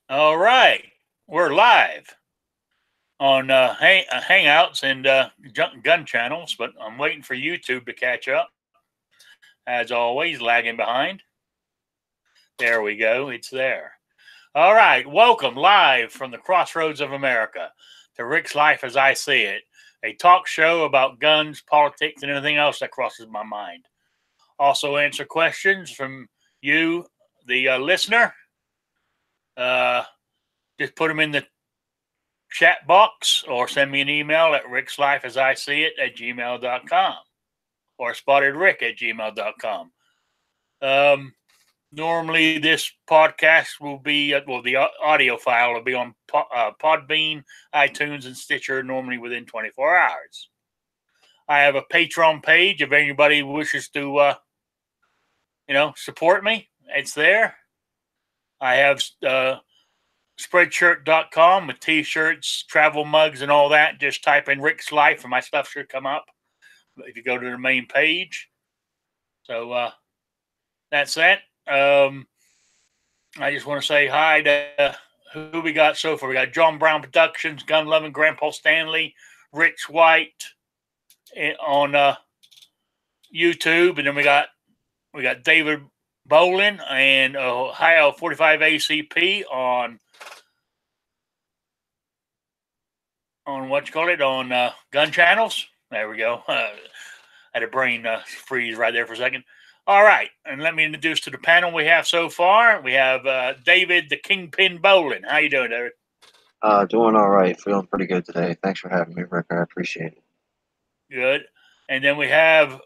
All right, we're live on Hangouts and Gun channels, but I'm waiting for YouTube to catch up. As always, lagging behind. There we go. It's there. All right, welcome live from the crossroads of America to Rick's Life as I See It, a talk show about guns, politics, and anything else that crosses my mind. Also, answer questions from you, the listener. Just put them in the chat box or send me an email at rickslifeasiseeit@gmail.com or spottedrick@gmail.com. Normally, this podcast will be, the audio file will be on Podbean, iTunes, and Stitcher normally within 24 hours. I have a Patreon page if anybody wishes to, support me. It's there. I have spreadshirt.com with t-shirts, travel mugs, and all that. Just type in Rick's Life and my stuff should come up if you go to the main page. So that's that. I just want to say hi to who we got so far. We got John Brown Productions, Gun Loving Grandpa Stanley, Rich White on YouTube, and then we got David Bolin and Ohio 45 ACP on gun channels. There we go. I had a brain freeze right there for a second. All right, and let me introduce to the panel we have so far. We have David the Kingpin Bolin. How you doing, David? Doing all right. Feeling pretty good today. Thanks for having me, Rick. I appreciate it. Good. And then we have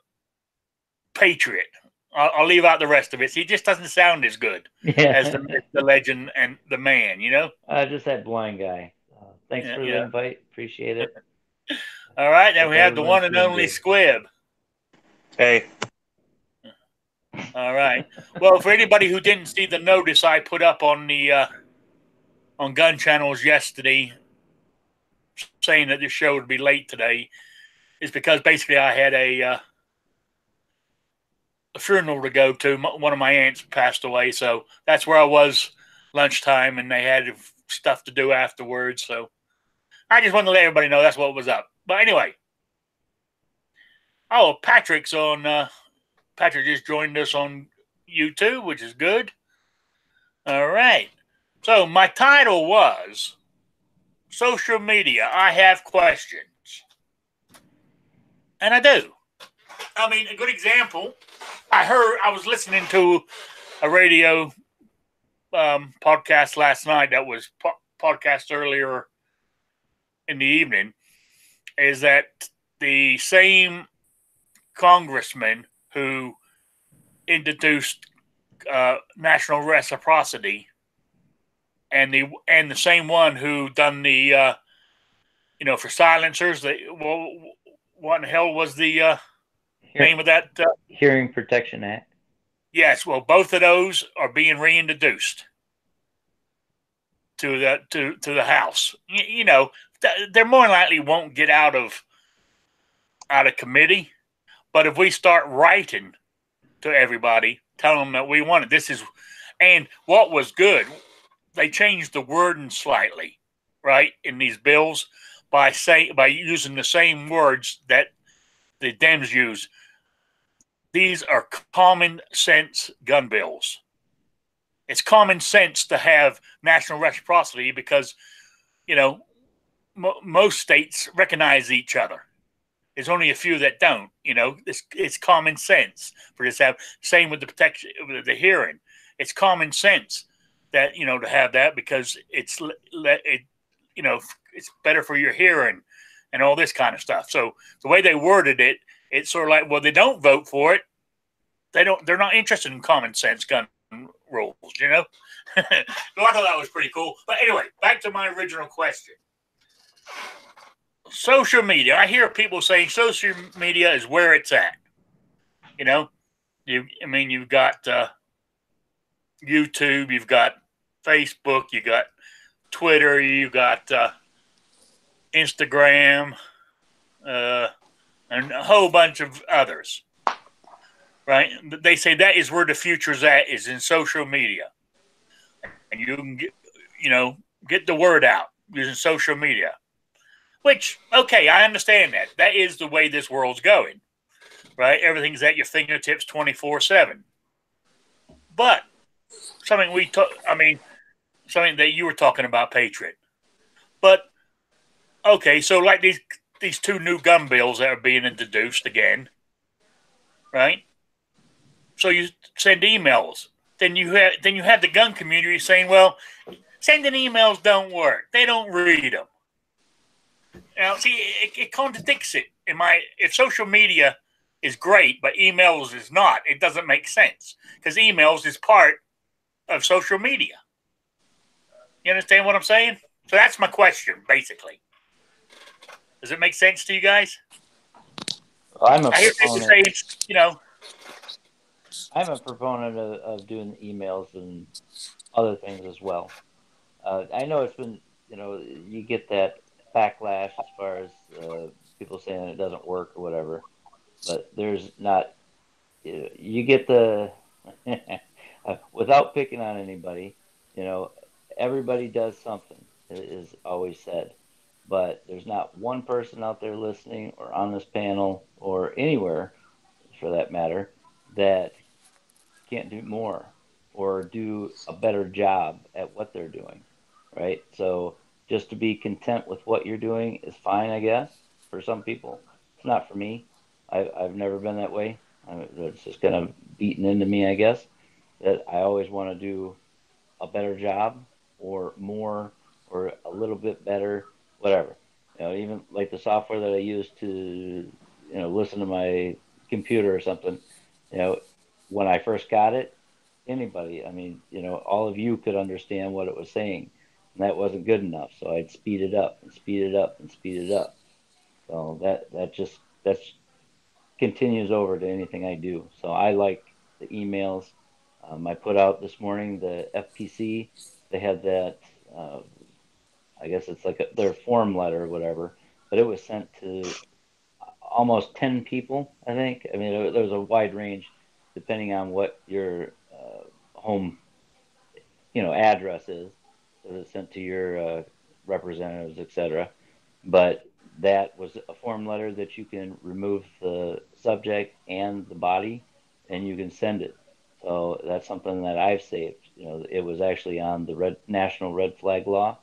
Patriot. I'll leave out the rest of it. He just doesn't sound as good as the legend and the man, Just that blind guy. Thanks for the invite. Appreciate it. All right, then we have the one and only Squib. Hey. All right. Well, for anybody who didn't see the notice I put up on the on gun channels yesterday, saying that this show would be late today, is because basically I had a funeral to go to. One of my aunts passed away, so that's where I was lunchtime, and they had stuff to do afterwards. So I just wanted to let everybody know that's what was up. But anyway, Patrick's on. Patrick just joined us on YouTube, which is good. All right. So my title was Social Media. I have questions. And I do. I mean, a good example, I was listening to a radio podcast last night that was podcast earlier in the evening, is that the same congressman who introduced national reciprocity, and the same one who done the for silencers. What in the hell was the name of that? Hearing Protection Act. Yes, well, both of those are being reintroduced to the House. They more likely won't get out of committee. But if we start writing to everybody, telling them that we want it, and what was good, they changed the wording slightly, right, in these bills by using the same words that the Dems use. These are common sense gun bills. It's common sense to have national reciprocity because, most states recognize each other. There's only a few that don't. It's common sense for this to have. Same with the protection, with the hearing. It's common sense that to have that because it's better for your hearing and all this kind of stuff. So the way they worded it, it's sort of like, well, they don't vote for it. They're not interested in common sense gun rules. So I thought that was pretty cool. But anyway, back to my original question. Social media. I hear people saying social media is where it's at. You've got YouTube, you've got Facebook, you got Twitter, you got Instagram, and a whole bunch of others. Right? They say that is where the future's at, is in social media. And you can get the word out using social media. Which, okay, I understand that. That is the way this world's going, right? Everything's at your fingertips 24/7. But something something that you were talking about, Patriot. But okay, so like these two new gun bills that are being introduced again, right? So you send emails. Then you have the gun community saying, well, sending emails don't work. They don't read them. Now, see, it contradicts it. If social media is great, but emails is not, it doesn't make sense because emails is part of social media. You understand what I'm saying? So that's my question, basically. Does it make sense to you guys? I'm a I hear people proponent. saying, I'm a proponent of doing emails and other things as well. I know it's been, you get that backlash as far as people saying it doesn't work or whatever, but there's not. You get the without picking on anybody, everybody does something. Is always said, but there's not one person out there listening or on this panel or anywhere, for that matter, that can't do more or do a better job at what they're doing, right? So just to be content with what you're doing is fine, I guess, for some people. It's not for me. I've never been that way. It's just kind of beaten into me, I guess, that I always want to do a better job or more or a little bit better, whatever. Even like the software that I use to, listen to my computer or something, when I first got it, anybody, all of you could understand what it was saying, and that wasn't good enough. So I'd speed it up and speed it up and speed it up. So that continues over to anything I do. So I like the emails. I put out this morning the FPC. They had that. I guess it's like their form letter or whatever, but it was sent to almost 10 people, I think. I mean, there was a wide range depending on what your home, address is. So it's sent to your representatives, etc. But that was a form letter that you can remove the subject and the body, and you can send it. So that's something that I've saved. It was actually on the National Red Flag Law,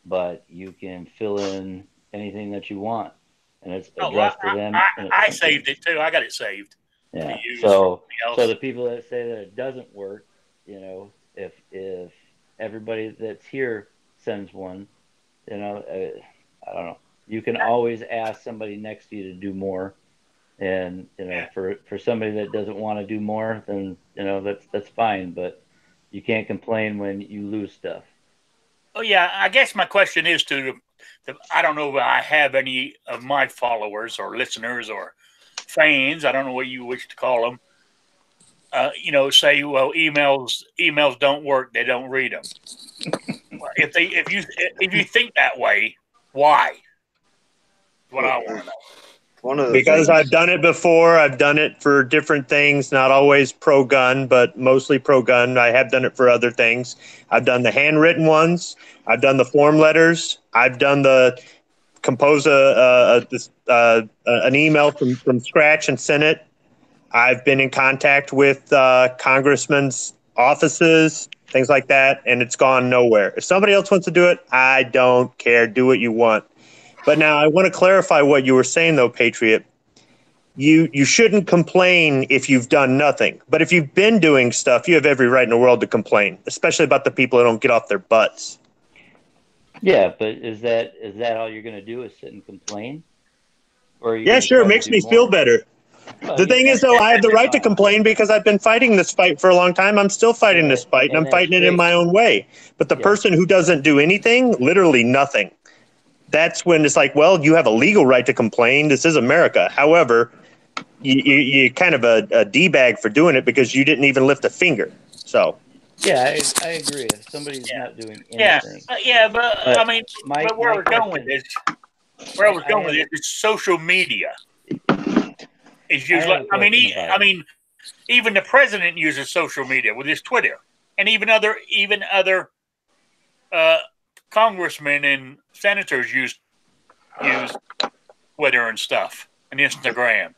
but you can fill in anything that you want, and it's addressed to them. I saved it too. I got it saved. Yeah. So the people that say that it doesn't work, if everybody that's here sends one, I don't know. You can always ask somebody next to you to do more, and for somebody that doesn't want to do more, then that's fine. But you can't complain when you lose stuff. Oh yeah, I guess my question is I don't know if I have any of my followers or listeners or fans, I don't know what you wish to call them, say, well, emails don't work, they don't read them. If you think that way, why? What I want to know. Because I've done it before. I've done it for different things, not always pro-gun, but mostly pro-gun. I have done it for other things. I've done the handwritten ones. I've done the form letters. I've done the compose an email from scratch and send it. I've been in contact with congressmen's offices, things like that, and it's gone nowhere. If somebody else wants to do it, I don't care. Do what you want. But now I want to clarify what you were saying, though, Patriot. You shouldn't complain if you've done nothing. But if you've been doing stuff, you have every right in the world to complain, especially about the people that don't get off their butts. Yeah, but is that all you're going to do is sit and complain? Or yeah, sure. It makes me feel better. The thing is, though, I have the right to complain because I've been fighting this fight for a long time. I'm still fighting this fight, and I'm fighting it in my own way. But the person who doesn't do anything, literally nothing, that's when it's like, well, you have a legal right to complain. This is America. However, you're kind of a D-bag for doing it because you didn't even lift a finger. So. Yeah, I agree. If somebody's not doing anything. But I mean, where we're going with this, is social media. Is usually, even the president uses social media with his Twitter, and even other congressmen and senators use Twitter and stuff and Instagram.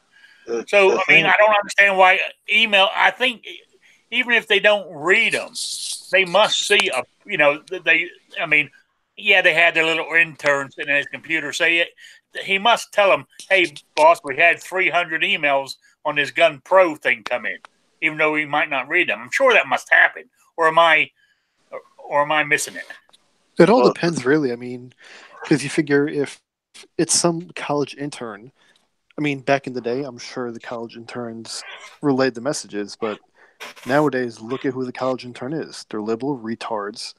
So, I mean, I don't understand why email. I think even if they don't read them, they must see I mean, yeah, they had their little interns in his computer say it. He must tell them, hey, boss, we had 300 emails on this Gun Pro thing come in, even though we might not read them. I'm sure that must happen. Or am I missing it? It all depends, really. I mean, because you figure if it's some college intern, I mean, back in the day, I'm sure the college interns relayed the messages, but nowadays, look at who the college intern is. They're liberal retards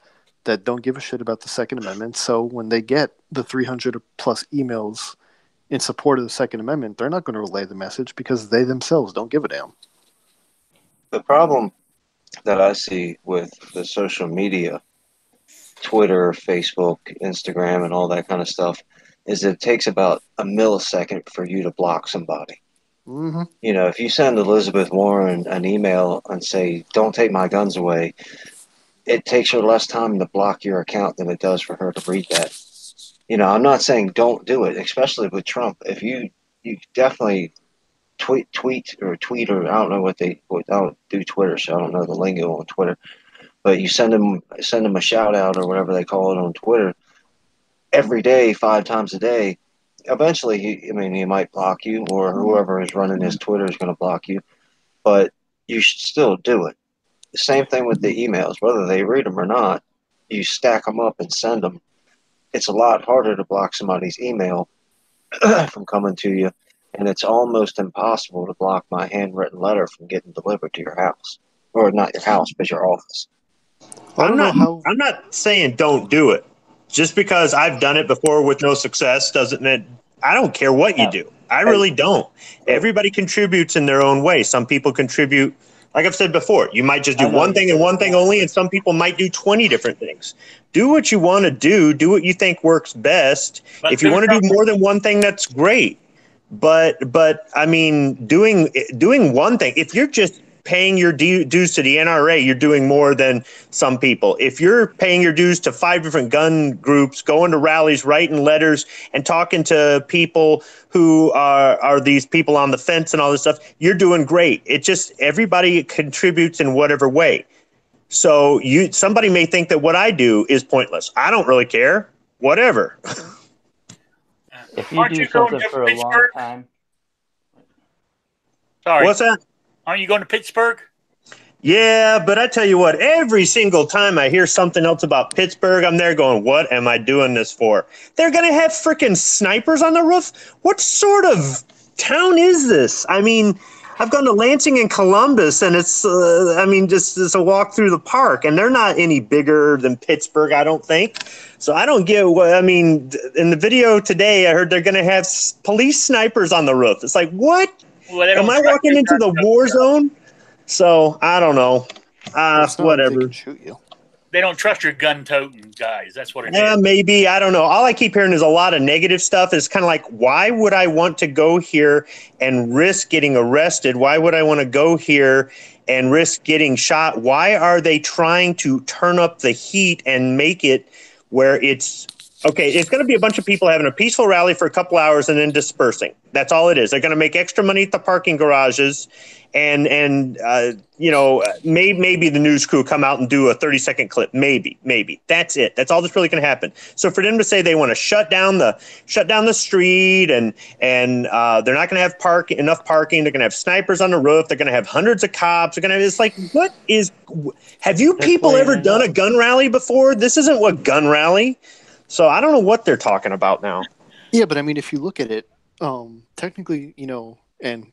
that don't give a shit about the Second Amendment. So when they get the 300 plus emails in support of the Second Amendment, they're not going to relay the message because they themselves don't give a damn. The problem that I see with the social media, Twitter, Facebook, Instagram, and all that kind of stuff, is it takes about a millisecond for you to block somebody. Mm-hmm. You know, if you send Elizabeth Warren an email and say, don't take my guns away, it takes her less time to block your account than it does for her to read that. You know, I'm not saying don't do it, especially with Trump. If you definitely tweet, or I don't know I don't do Twitter, so I don't know the lingo on Twitter, but you send them a shout out or whatever they call it on Twitter every day, 5 times a day. Eventually, he might block you, or whoever is running his Twitter is going to block you, but you should still do it. The same thing with the emails, whether they read them or not, you stack them up and send them. It's a lot harder to block somebody's email from coming to you, and it's almost impossible to block my handwritten letter from getting delivered to your house. Or not your house, but your office. I'm not saying don't do it. Just because I've done it before with no success doesn't mean I don't care what you do. I really don't. Everybody contributes in their own way. Some people contribute, like I've said before, you might just do one thing and one thing only, and some people might do 20 different things. Do what you want to do what you think works best. If you want to do more than one thing, that's great. But I mean, doing one thing, if you're just paying your dues to the NRA, you're doing more than some people. If you're paying your dues to 5 different gun groups, going to rallies, writing letters, and talking to people who are these people on the fence and all this stuff, you're doing great. It just, everybody contributes in whatever way. So somebody may think that what I do is pointless. I don't really care. Whatever. If you do something for a long time. Sorry. What's that? Aren't you going to Pittsburgh? Yeah, but I tell you what, every single time I hear something else about Pittsburgh, I'm there going, what am I doing this for? They're going to have freaking snipers on the roof? What sort of town is this? I mean, I've gone to Lansing and Columbus, and it's, just a walk through the park, and they're not any bigger than Pittsburgh, I don't think. So I don't get what, in the video today, I heard they're going to have police snipers on the roof. It's like, what? Well, am I walking into the war zone? So I don't know. Whatever. They can shoot you. They don't trust your gun-toting guys. That's what it is. Yeah, maybe. I don't know. All I keep hearing is a lot of negative stuff. It's kind of like, why would I want to go here and risk getting arrested? Why would I want to go here and risk getting shot? Why are they trying to turn up the heat and make it where it's going to be a bunch of people having a peaceful rally for a couple hours and then dispersing. That's all it is. They're going to make extra money at the parking garages, and maybe the news crew come out and do a 30-second clip. Maybe that's it. That's all that's really going to happen. So for them to say they want to shut down the street and they're not going to have enough parking. They're going to have snipers on the roof. They're going to have hundreds of cops. It's like, have you people ever done a gun rally before? This isn't what gun rally. So I don't know what they're talking about now. Yeah, but I mean, if you look at it, technically, and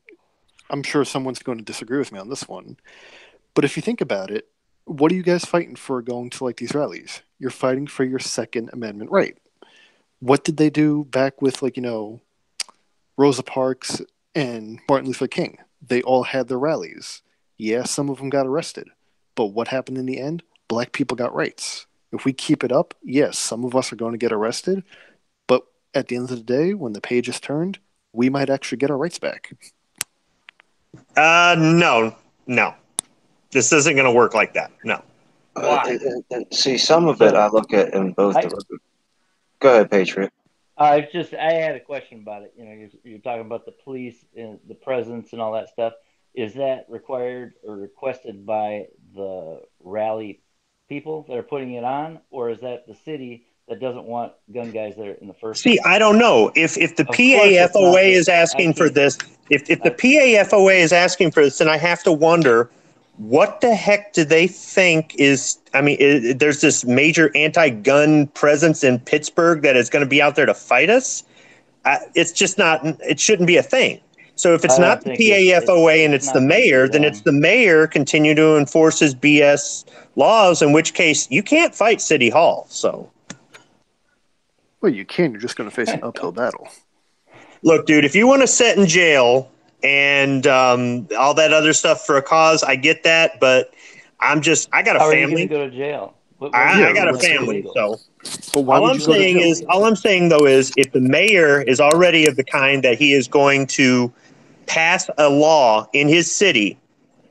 I'm sure someone's going to disagree with me on this one, but if you think about it, what are you guys fighting for going to like these rallies? You're fighting for your Second Amendment right. What did they do back with Rosa Parks and Martin Luther King? They all had their rallies. Yeah, some of them got arrested, but what happened in the end? Black people got rights. If we keep it up, yes, some of us are going to get arrested, but at the end of the day, when the page is turned, we might actually get our rights back. No. This isn't going to work like that. No. Why? See, some of it I look at in both. Go ahead, Patriot. I had a question about it. You know, you're talking about the police and the presence and all that stuff. Is that required or requested by the rally people that are putting it on, or is that the city that doesn't want gun guys there in the first place? See, I don't know if the PAFOA is asking for this. If the PAFOA is asking for this, then I have to wonder what the heck do they think is. I mean, there's this major anti-gun presence in Pittsburgh that is going to be out there to fight us. It's just not. It shouldn't be a thing. So if it's not the PAFOA and it's the mayor, then it's the mayor continue to enforce his BS laws. In which case, you can't fight City Hall. So. Well, you can. You're just going to face an uphill battle. Look, dude, if you want to sit in jail and all that other stuff for a cause, I get that. But I got a family. How are you going to go to jail? I got a family. So all I'm saying though is if the mayor is already of the kind that he is going to pass a law in his city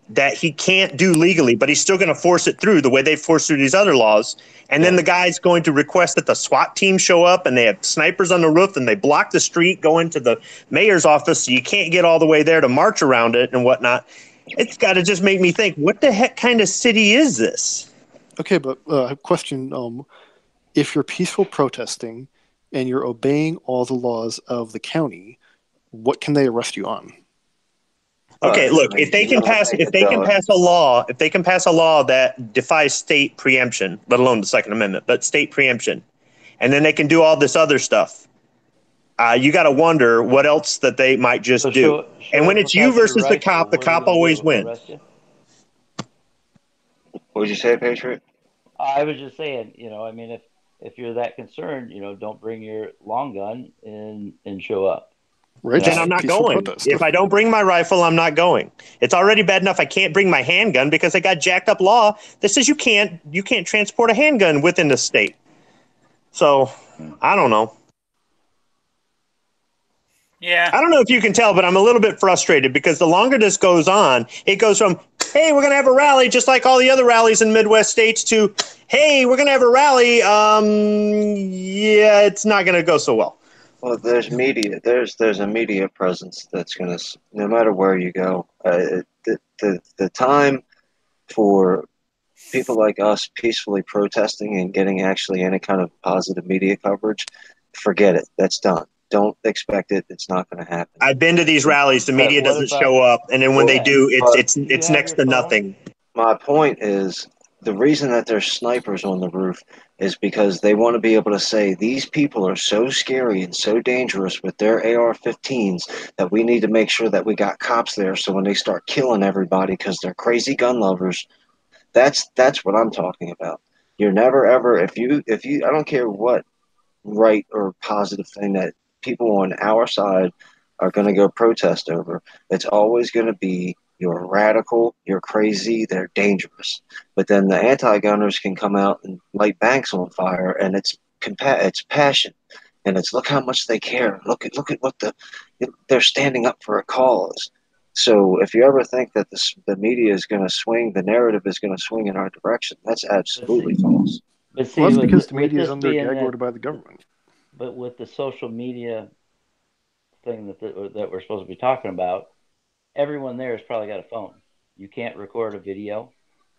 that he can't do legally, but he's still going to force it through the way they force through these other laws. And then the guy's going to request that the SWAT team show up and they have snipers on the roof and they block the street going to the mayor's office. So you can't get all the way there to march around it and whatnot. It's got to just make me think, what the heck kind of city is this? Okay, but question, if you're peaceful protesting and you're obeying all the laws of the county, what can they arrest you on? Okay, look, if they can pass a law that defies state preemption, let alone the Second Amendment, but state preemption, and then they can do all this other stuff, you got to wonder what else that they might just do. And when it's you versus the cop always wins. What would you say, Patriot? I was just saying, you know, I mean, if you're that concerned, you know, don't bring your long gun and show up. Right. Then I'm not going. If I don't bring my rifle, I'm not going. It's already bad enough I can't bring my handgun because they got jacked up law that says you can't transport a handgun within the state. So I don't know. Yeah. I don't know if you can tell, but I'm a little bit frustrated because the longer this goes on, it goes from, hey, we're going to have a rally just like all the other rallies in Midwest states to, hey, we're going to have a rally. Yeah, it's not going to go so well. Well, there's media. There's a media presence that's going to, no matter where you go, the time for people like us peacefully protesting and getting actually any kind of positive media coverage, forget it. That's done. Don't expect it. It's not going to happen. I've been to these rallies. The media doesn't show up, and then when they do, it's next to nothing. My point is, the reason that there's snipers on the roof is because they want to be able to say these people are so scary and so dangerous with their AR-15s that we need to make sure that we got cops there. So when they start killing everybody because they're crazy gun lovers, that's what I'm talking about. You're never ever if you I don't care what right or positive thing that people on our side are going to go protest over. It's always going to be you're radical, you're crazy, they're dangerous. But then the anti-gunners can come out and light banks on fire, and it's passion, and it's look how much they care. Look at what they're standing up for a cause. So if you ever think that the media is going to swing, the narrative is going to swing in our direction, that's absolutely false. But see, well, that's because the media is under gag order by the government. But with the social media thing that we're supposed to be talking about, everyone there has probably got a phone. You can't record a video.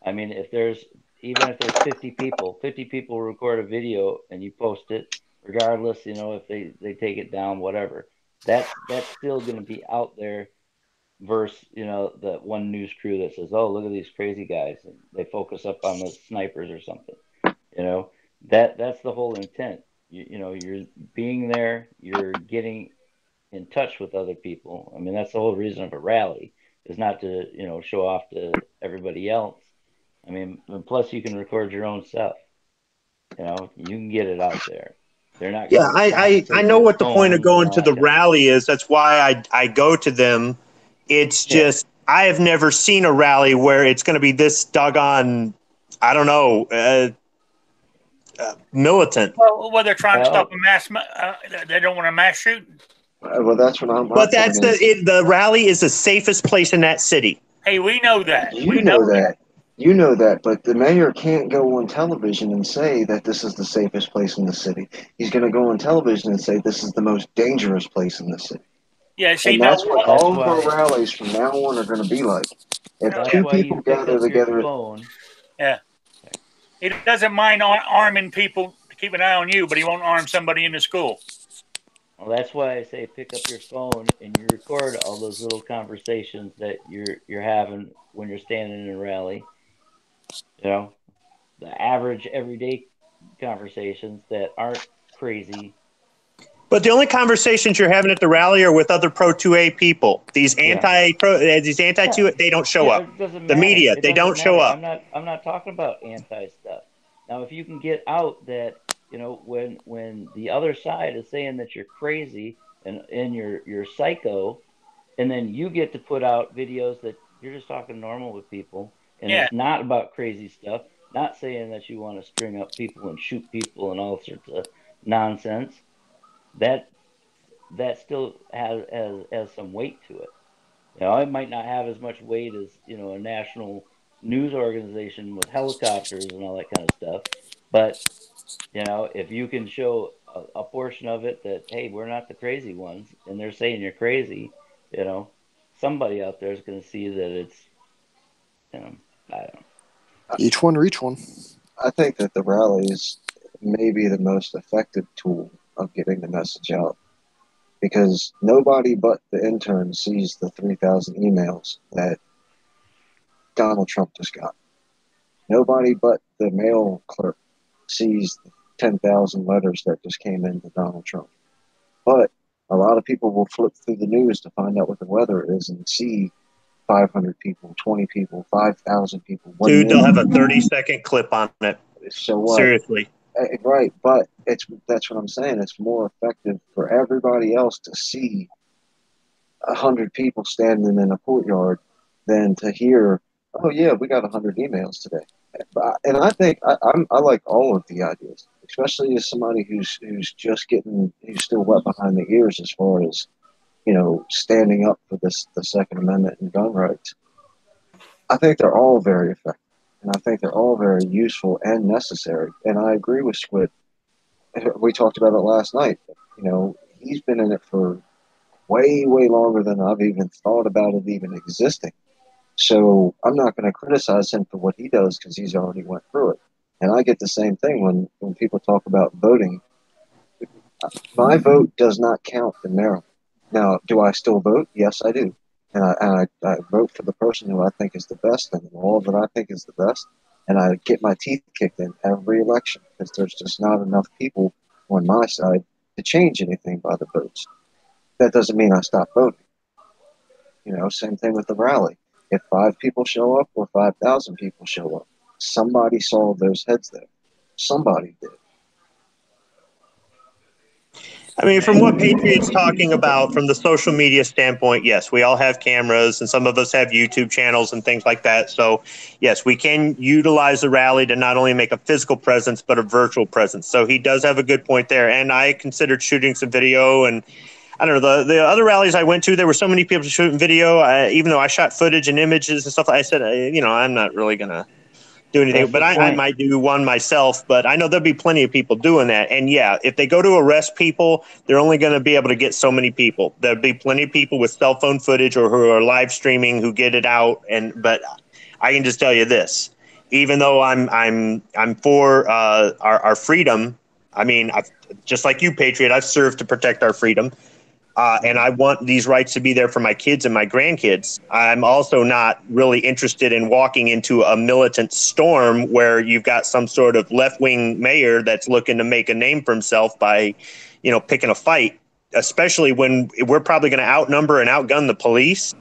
I mean, if there's 50 people record a video and you post it, regardless, you know, if they take it down, whatever, that's still going to be out there versus, you know, that one news crew that says, oh, look at these crazy guys, and they focus up on the snipers or something. You know, that's the whole intent. You know, you're being there, you're getting in touch with other people. I mean, that's the whole reason of a rally, is not to, you know, show off to everybody else. I mean, plus you can record your own stuff. You know, you can get it out there. They're not. Yeah, I know what the point of going to the rally is. That's why I go to them. It's just I have never seen a rally where it's going to be this doggone, I don't know, militant. Well, they're trying to stop a mass. They don't want a mass shooting. Well, that's what I'm. But that's the rally is the safest place in that city. Hey, we know that. You know that. You know that, but the mayor can't go on television and say that this is the safest place in the city. He's going to go on television and say this is the most dangerous place in the city. Yeah, see, And now, that's what That's all of our why. rallies from now on are going to be like. If That's two why you people pick gather up your together, phone. yeah, he doesn't mind arming people to keep an eye on you, but he won't arm somebody in the school. Well, that's why I say pick up your phone and you record all those little conversations that you're having when you're standing in a rally. You know, the average everyday conversations that aren't crazy. But the only conversations you're having at the rally are with other pro 2A people. These anti 2A, they don't show up. It doesn't The matter. media, It they doesn't don't show matter. up. I'm not talking about anti stuff. Now, if you can get out that, when the other side is saying that you're crazy and you're psycho, and then you get to put out videos that you're just talking normal with people, and Yeah, it's not about crazy stuff, not saying that you want to string up people and shoot people and all sorts of nonsense. That that still has some weight to it. It might not have as much weight as, a national news organization with helicopters and all that kind of stuff. But, if you can show a portion of it that, hey, we're not the crazy ones, and they're saying you're crazy, you know, somebody out there is going to see that it's, you know, I don't know. Each one reach one. I think that the rallies may be the most effective tool of getting the message out because nobody but the intern sees the 3,000 emails that Donald Trump just got. Nobody but the mail clerk sees the 10,000 letters that just came in to Donald Trump. But a lot of people will flip through the news to find out what the weather is and see 500 people, 20 people, 5,000 people. Dude, they'll have a 30-second clip on it. So what? Seriously. Right, but that's what I'm saying. It's more effective for everybody else to see 100 people standing in a courtyard than to hear, oh yeah, we got 100 emails today. And I think I like all of the ideas, especially as somebody who's still wet behind the ears as far as standing up for the Second Amendment and gun rights. I think they're all very effective, and I think they're all very useful and necessary. And I agree with Squid. We talked about it last night. He's been in it for way, way longer than I've even thought about it even existing. So I'm not going to criticize him for what he does because he's already went through it. And I get the same thing when people talk about voting. My vote does not count in Maryland. Now, do I still vote? Yes, I do. And I vote for the person who I think is the best and the law that I think is the best. And I get my teeth kicked in every election because there's just not enough people on my side to change anything by the votes. That doesn't mean I stop voting. Same thing with the rally. If 5 people show up or 5,000 people show up, somebody saw those heads there. Somebody did. I mean, from what Patriot's talking about from the social media standpoint, yes, we all have cameras and some of us have YouTube channels and things like that. So, yes, we can utilize the rally to not only make a physical presence, but a virtual presence. So he does have a good point there. And I considered shooting some video. And I don't know, the other rallies I went to, there were so many people shooting video. Even though I shot footage and images and stuff, I said, I'm not really going to do anything, That's but the I point. might do one myself. But I know there'll be plenty of people doing that. And yeah, if they go to arrest people, they're only going to be able to get so many people. There'll be plenty of people with cell phone footage or who are live streaming who get it out. But I can just tell you this: even though I'm for our freedom, I mean, just like you, Patriot, I've served to protect our freedom. And I want these rights to be there for my kids and my grandkids. I'm also not really interested in walking into a militant storm where you've got some sort of left-wing mayor that's looking to make a name for himself by, picking a fight, especially when we're probably going to outnumber and outgun the police.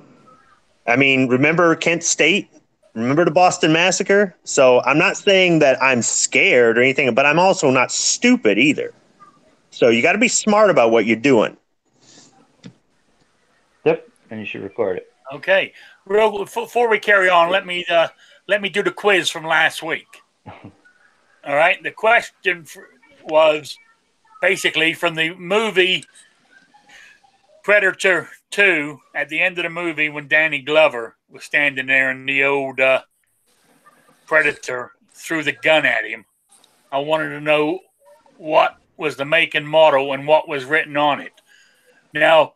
I mean, remember Kent State? Remember the Boston Massacre? So I'm not saying that I'm scared or anything, but I'm also not stupid either. So you got to be smart about what you're doing. Yep, and you should record it. Okay. Before we carry on, let me do the quiz from last week. All right. The question was basically from the movie Predator 2. At the end of the movie, when Danny Glover was standing there in the old predator threw the gun at him. I wanted to know what was the make and model and what was written on it. Now,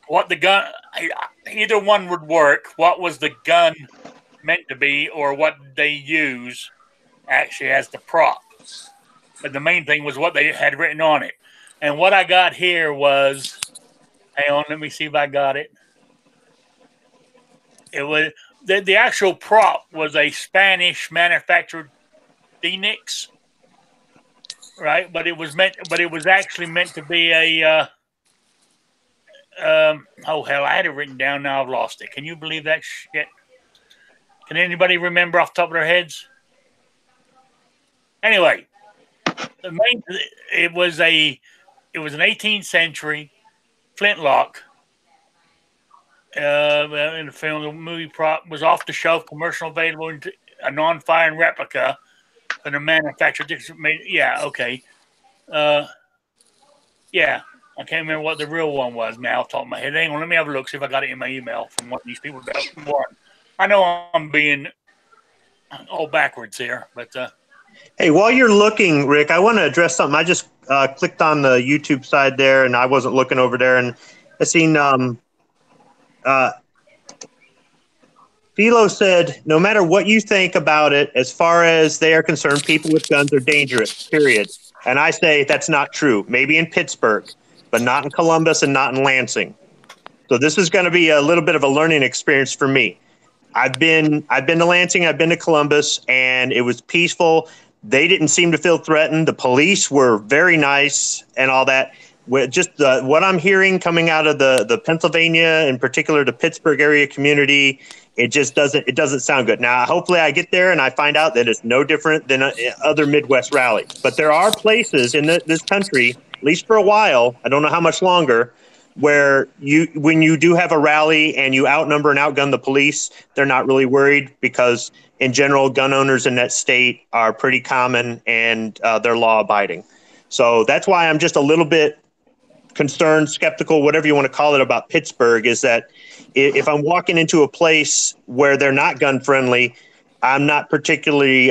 what the gun, either one would work. What was the gun meant to be, or what they use actually as the prop? But the main thing was what they had written on it. And what I got here was, hang on, let me see if I got it. It was the actual prop was a Spanish manufactured Phoenix, right? But it was actually meant to be a oh hell, I had it written down, now I've lost it. Can you believe that shit? Can anybody remember off the top of their heads? Anyway, it was an 18th century flintlock. In the film, the movie prop was off the shelf, commercial available, a non-firing replica from the manufacturer. Yeah, okay. Yeah, I can't remember what the real one was now off the top of my head. Hang on, let me have a look, see if I got it in my email from one of these people. I know I'm being all backwards here, but hey, while you're looking, Rick, I want to address something. I just clicked on the YouTube side there, and I wasn't looking over there, and I seen Philo said, no matter what you think about it, as far as they are concerned, people with guns are dangerous, period. And I say that's not true. Maybe in Pittsburgh, but not in Columbus and not in Lansing. So this is going to be a little bit of a learning experience for me. I've been to Lansing, I've been to Columbus, and it was peaceful. They didn't seem to feel threatened. The police were very nice and all that. Just what I'm hearing coming out of the Pennsylvania, in particular the Pittsburgh area community, it just doesn't sound good. Now, hopefully I get there and I find out that it's no different than other Midwest rallies. But there are places in this country, at least for a while, I don't know how much longer, where when you do have a rally and you outnumber and outgun the police, they're not really worried because in general, gun owners in that state are pretty common and they're law abiding. So that's why I'm just a little bit concerned, skeptical, whatever you want to call it, about Pittsburgh, is that if I'm walking into a place where they're not gun friendly, I'm not particularly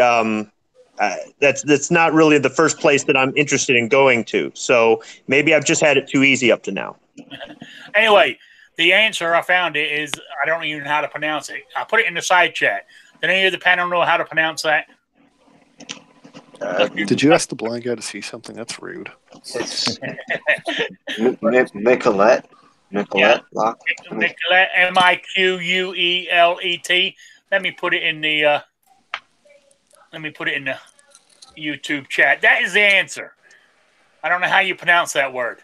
that's not really the first place that I'm interested in going to. So maybe I've just had it too easy up to now. Anyway, the answer I found it is, I don't even know how to pronounce it. I put it in the side chat. Did any of the panel know how to pronounce that? Did you ask the blind guy to see something? That's rude. It's Miquelette. Miquelette lock. Miquelette, Miquuelet. Let me put it in the YouTube chat. That is the answer. I don't know how you pronounce that word,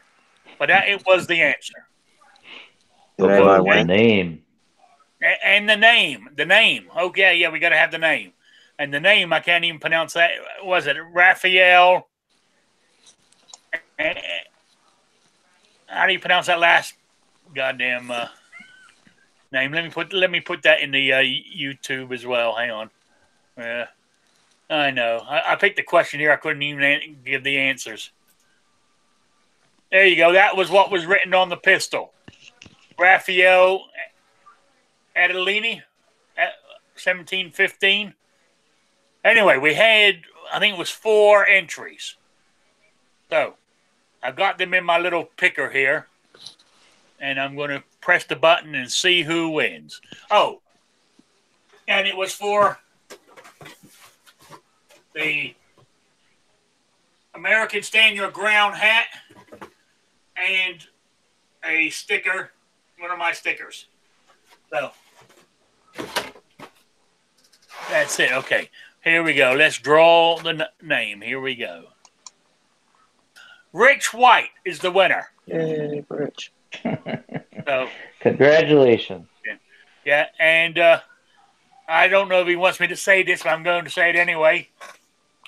but it was the answer. The name. And the name. Okay, yeah, we got to have the name. And the name, I can't even pronounce that. Was it Raphael? How do you pronounce that last goddamn name? Let me put that in the YouTube as well. Hang on. I know. I picked the question here. I couldn't even give the answers. There you go. That was what was written on the pistol. Raphael Adelini, 1715. Anyway, we had, I think it was 4 entries. So, I've got them in my little picker here. And I'm going to press the button and see who wins. Oh, and it was for the American Stand Your Ground hat and a sticker, one of my stickers. So, that's it. Okay. Here we go. Let's draw the name. Here we go. Rich White is the winner. Yay, Rich. So, congratulations. Yeah, and I don't know if he wants me to say this, but I'm going to say it anyway.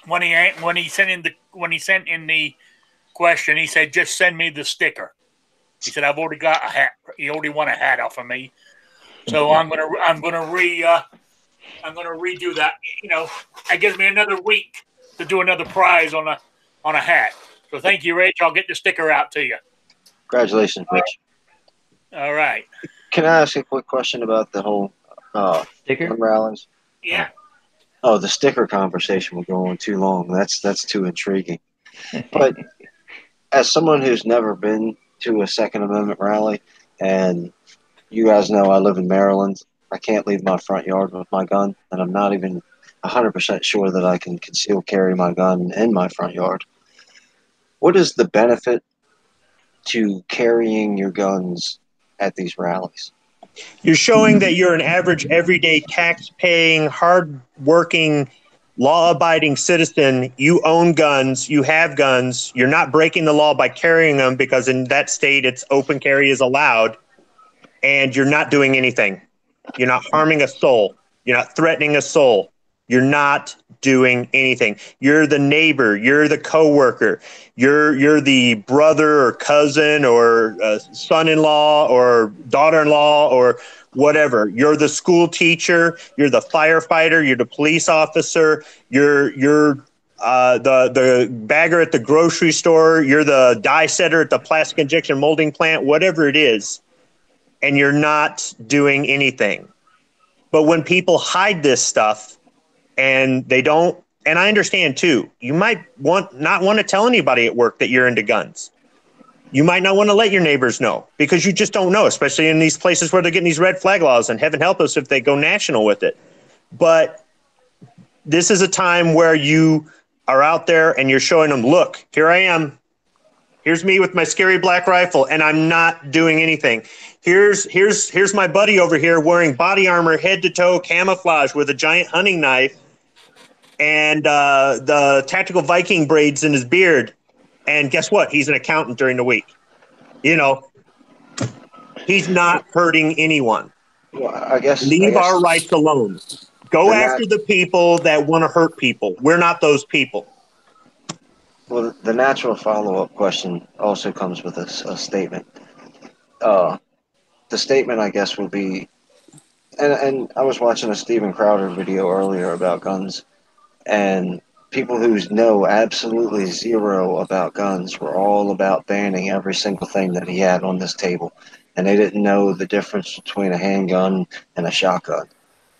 When he sent in the question, he said, "Just send me the sticker." He said, "I've already got a hat. He already won a hat off of me, so I'm gonna redo that. You know, that gives me another week to do another prize on a hat. So thank you, Rich. I'll get the sticker out to you. Congratulations, Rich. All right. Can I ask a quick question about the whole sticker gun rallies? Yeah. Oh, the sticker conversation will go on too long. That's too intriguing. But as someone who's never been to a Second Amendment rally, and you guys know I live in Maryland, I can't leave my front yard with my gun, and I'm not even 100% sure that I can conceal carry my gun in my front yard. What is the benefit to carrying your guns at these rallies? You're showing that you're an average, everyday, tax-paying, hard-working, law-abiding citizen. You own guns. You have guns. You're not breaking the law by carrying them because in that state, it's open carry is allowed, and you're not doing anything. You're not harming a soul. You're not threatening a soul. You're not doing anything. You're the neighbor. You're the coworker. You're the brother or cousin or son-in-law or daughter-in-law or whatever. You're the school teacher. You're the firefighter. You're the police officer. You're the bagger at the grocery store. You're the dye setter at the plastic injection molding plant. Whatever it is, and you're not doing anything. But when people hide this stuff and they don't, and I understand too, you might not want to tell anybody at work that you're into guns. You might not want to let your neighbors know because you just don't know, especially in these places where they're getting these red flag laws, and heaven help us if they go national with it. But this is a time where you are out there and you're showing them, look, here I am. Here's me with my scary black rifle, and I'm not doing anything. Here's my buddy over here wearing body armor, head to toe, camouflage with a giant hunting knife, and the tactical Viking braids in his beard. And guess what? He's an accountant during the week. You know, he's not hurting anyone. Well, I guess Leave our rights alone. Go after the people that want to hurt people. We're not those people. Well, the natural follow-up question also comes with a statement. The statement, I guess, will be, and I was watching a Steven Crowder video earlier about guns, and people who know absolutely zero about guns were all about banning every single thing that he had on this table, and they didn't know the difference between a handgun and a shotgun.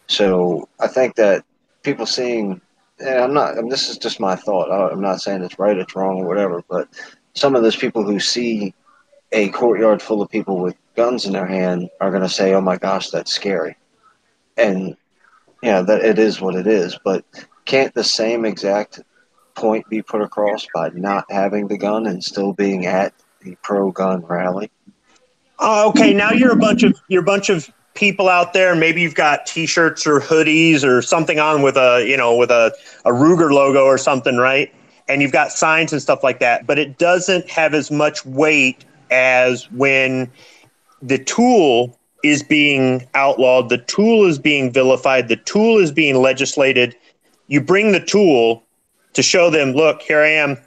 So I think that people seeing, and this is just my thought. I'm not saying it's right, it's wrong, or whatever, but some of those people who see a courtyard full of people with guns in their hand are going to say, "Oh my gosh, that's scary," and that it is what it is. But can't the same exact point be put across by not having the gun and still being at the pro-gun rally? Okay, now you're a bunch of people out there. Maybe you've got T-shirts or hoodies or something on with a Ruger logo or something, right? And you've got signs and stuff like that. But it doesn't have as much weight as when the tool is being outlawed, the tool is being vilified, the tool is being legislated. You bring the tool to show them, look, here I am,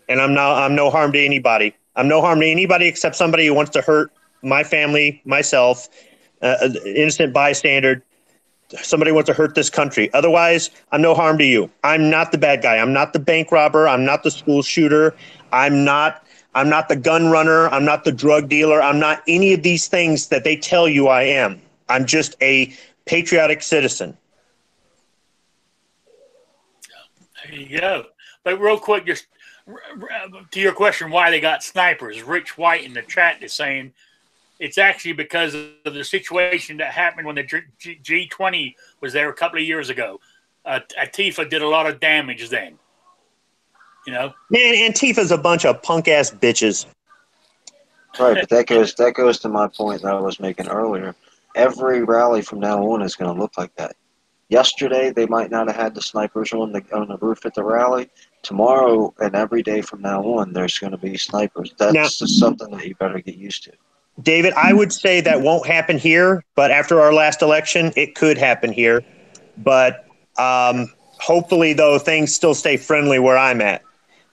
and I'm no harm to anybody. I'm no harm to anybody except somebody who wants to hurt my family, myself, an innocent bystander, somebody who wants to hurt this country. Otherwise, I'm no harm to you. I'm not the bad guy. I'm not the bank robber. I'm not the school shooter. I'm not the gun runner. I'm not the drug dealer. I'm not any of these things that they tell you I am. I'm just a patriotic citizen. There you go. But real quick, just to your question, why they got snipers, Rich White in the chat is saying it's actually because of the situation that happened when the G20 was there a couple of years ago. Antifa did a lot of damage then. Man, Antifa's a bunch of punk ass bitches. Right, but that goes to my point that I was making earlier. Every rally from now on is going to look like that. Yesterday, they might not have had the snipers on the roof at the rally. Tomorrow and every day from now on, there's going to be snipers. That's just something that you better get used to. David, I would say that won't happen here, but after our last election, it could happen here. But hopefully, though, things still stay friendly where I'm at.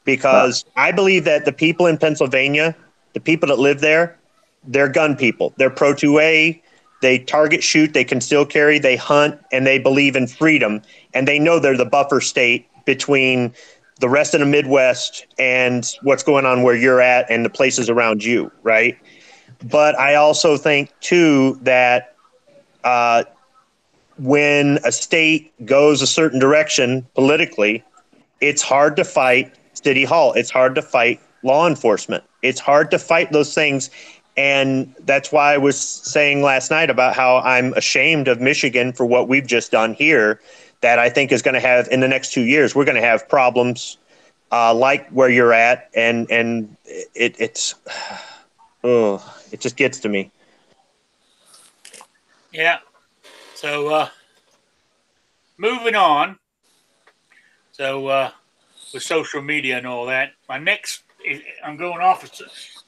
Because I believe that the people in Pennsylvania, the people that live there, they're gun people. They're pro-2A. They target shoot. They conceal carry. They hunt. And they believe in freedom. And they know they're the buffer state between the rest of the Midwest and what's going on where you're at and the places around you, right? But I also think, too, that when a state goes a certain direction politically, it's hard to fight City Hall. It's hard to fight law enforcement. It's hard to fight those things. And that's why I was saying last night about how I'm ashamed of Michigan for what we've just done here, that I think is going to have, in the next 2 years, we're going to have problems like where you're at. And it's, oh, it just gets to me. Yeah. So, moving on. So, with social media and all that, my next, I'm going off,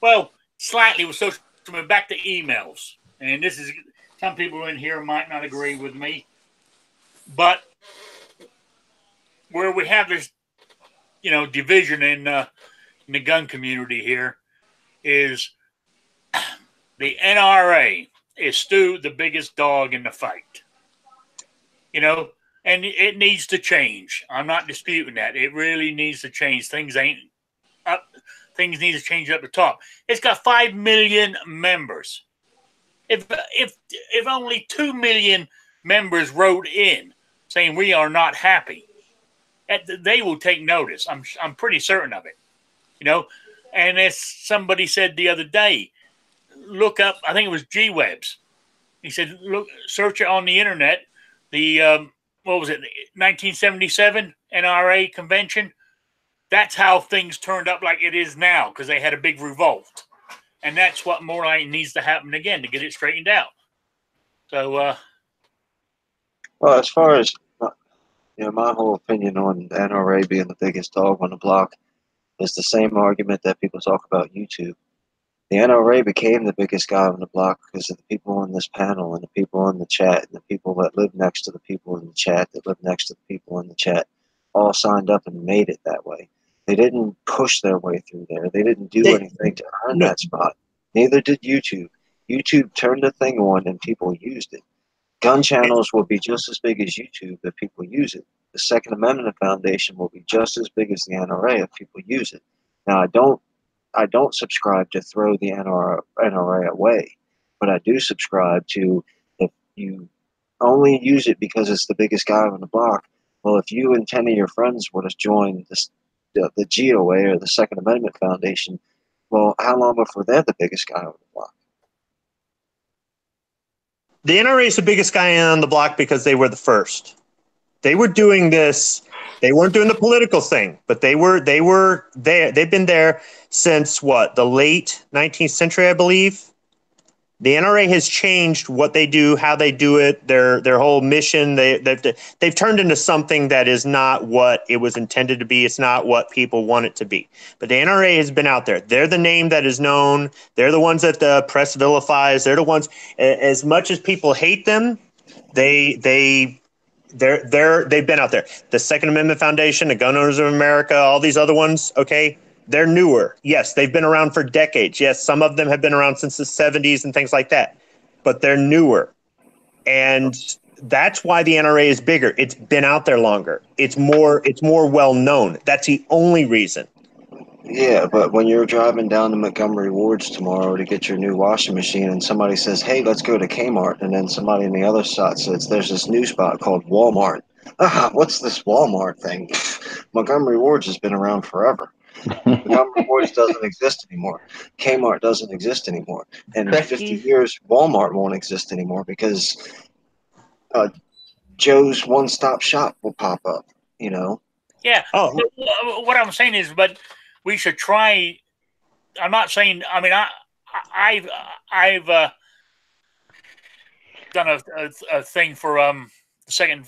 well, slightly with social media, back to emails. And this is, some people in here might not agree with me, but where we have this, division in the gun community here is the NRA is still the biggest dog in the fight. And it needs to change. I'm not disputing that. It really needs to change. Things ain't up. Things need to change up the top. It's got 5 million members. If only 2 million members wrote in saying we are not happy, they will take notice. I'm pretty certain of it. And as somebody said the other day, look up. I think it was G-Webs. He said, look, search it on the internet. The what was it? 1977 NRA convention. That's how things turned up like it is now, because they had a big revolt, and that's what more like needs to happen again to get it straightened out. So, well, as far as my whole opinion on the NRA being the biggest dog on the block is the same argument that people talk about YouTube. The NRA became the biggest guy on the block because of the people on this panel and the people in the chat and the people that live next to the people in the chat that live next to the people in the chat all signed up and made it that way. They didn't push their way through there. They didn't do anything to earn that spot. Neither did YouTube. YouTube turned the thing on and people used it. Gun channels will be just as big as YouTube if people use it. The Second Amendment Foundation will be just as big as the NRA if people use it. Now, I don't subscribe to throw the NRA away, but I do subscribe to, if you only use it because it's the biggest guy on the block, well, if you and 10 of your friends would have joined the GOA or the Second Amendment Foundation, well, how long before they're the biggest guy on the block? The NRA is the biggest guy on the block because they were the first. They were doing this. They weren't doing the political thing, but they were there. They've been there since the late 19th century, I believe. The NRA has changed what they do, how they do it, their whole mission. They've turned into something that is not what it was intended to be. It's not what people want it to be. But the NRA has been out there. They're the name that is known. They're the ones that the press vilifies. They're the ones. As much as people hate them, they've been out there. The Second Amendment Foundation, the Gun Owners of America, all these other ones, okay, they're newer. Yes, they've been around for decades. Yes, some of them have been around since the 70s and things like that, but they're newer. And that's why the NRA is bigger. It's been out there longer. It's more well known. That's the only reason. Yeah, but when you're driving down to Montgomery Ward's tomorrow to get your new washing machine and somebody says, hey, let's go to Kmart, and then somebody on the other side says, there's this new spot called Walmart. What's this Walmart thing? Montgomery Ward's has been around forever. Montgomery Ward's doesn't exist anymore. Kmart doesn't exist anymore. And in 50 years, Walmart won't exist anymore because Joe's one-stop shop will pop up, Yeah. Oh. What I'm saying is, but we should try. I'm not saying. I mean, I've done a thing for the Second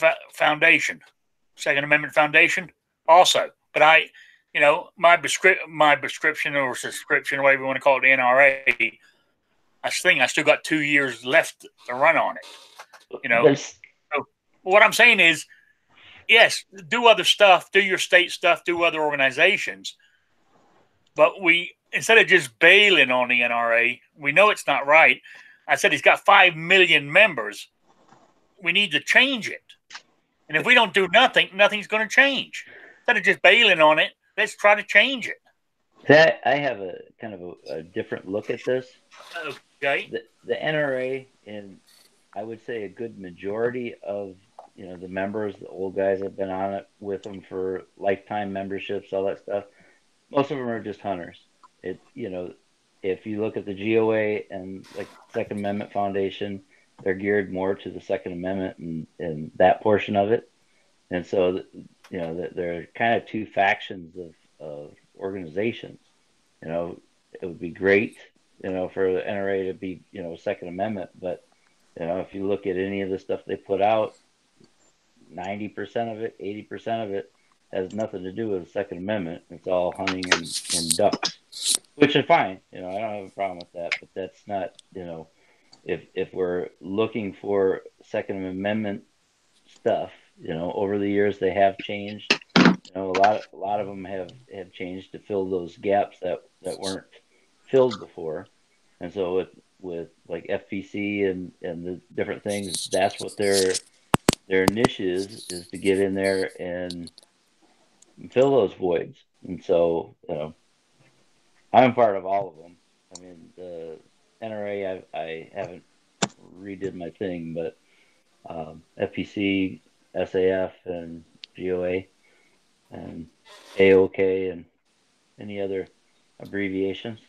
Amendment Foundation also, but my prescription or subscription, whatever you want to call it, the NRA. I still got 2 years left to run on it. So what I'm saying is, yes, do other stuff, do your state stuff, do other organizations. But instead of just bailing on the NRA, we know it's not right. I said he's got 5 million members. We need to change it. And if we don't do nothing, nothing's going to change. Instead of just bailing on it, let's try to change it. I have a kind of a different look at this. Okay. The NRA, and I would say a good majority of the members, the old guys that have been on it with them for lifetime memberships, all that stuff. Most of them are just hunters. If you look at the GOA and like Second Amendment Foundation, they're geared more to the Second Amendment and that portion of it. And so, there are kind of two factions of organizations. It would be great, for the NRA to be, Second Amendment, but if you look at any of the stuff they put out, 90% of it, 80% of it has nothing to do with the Second Amendment. It's all hunting and ducks, which is fine. I don't have a problem with that, but that's not, if we're looking for Second Amendment stuff, over the years they have changed. A lot of them have changed to fill those gaps that weren't filled before. And so with like FPC and the different things, that's what their niche is to get in there and fill those voids. And so, I'm part of all of them. I mean, the NRA, I haven't redid my thing, but FPC, SAF, and GOA, and AOK, and any other abbreviations.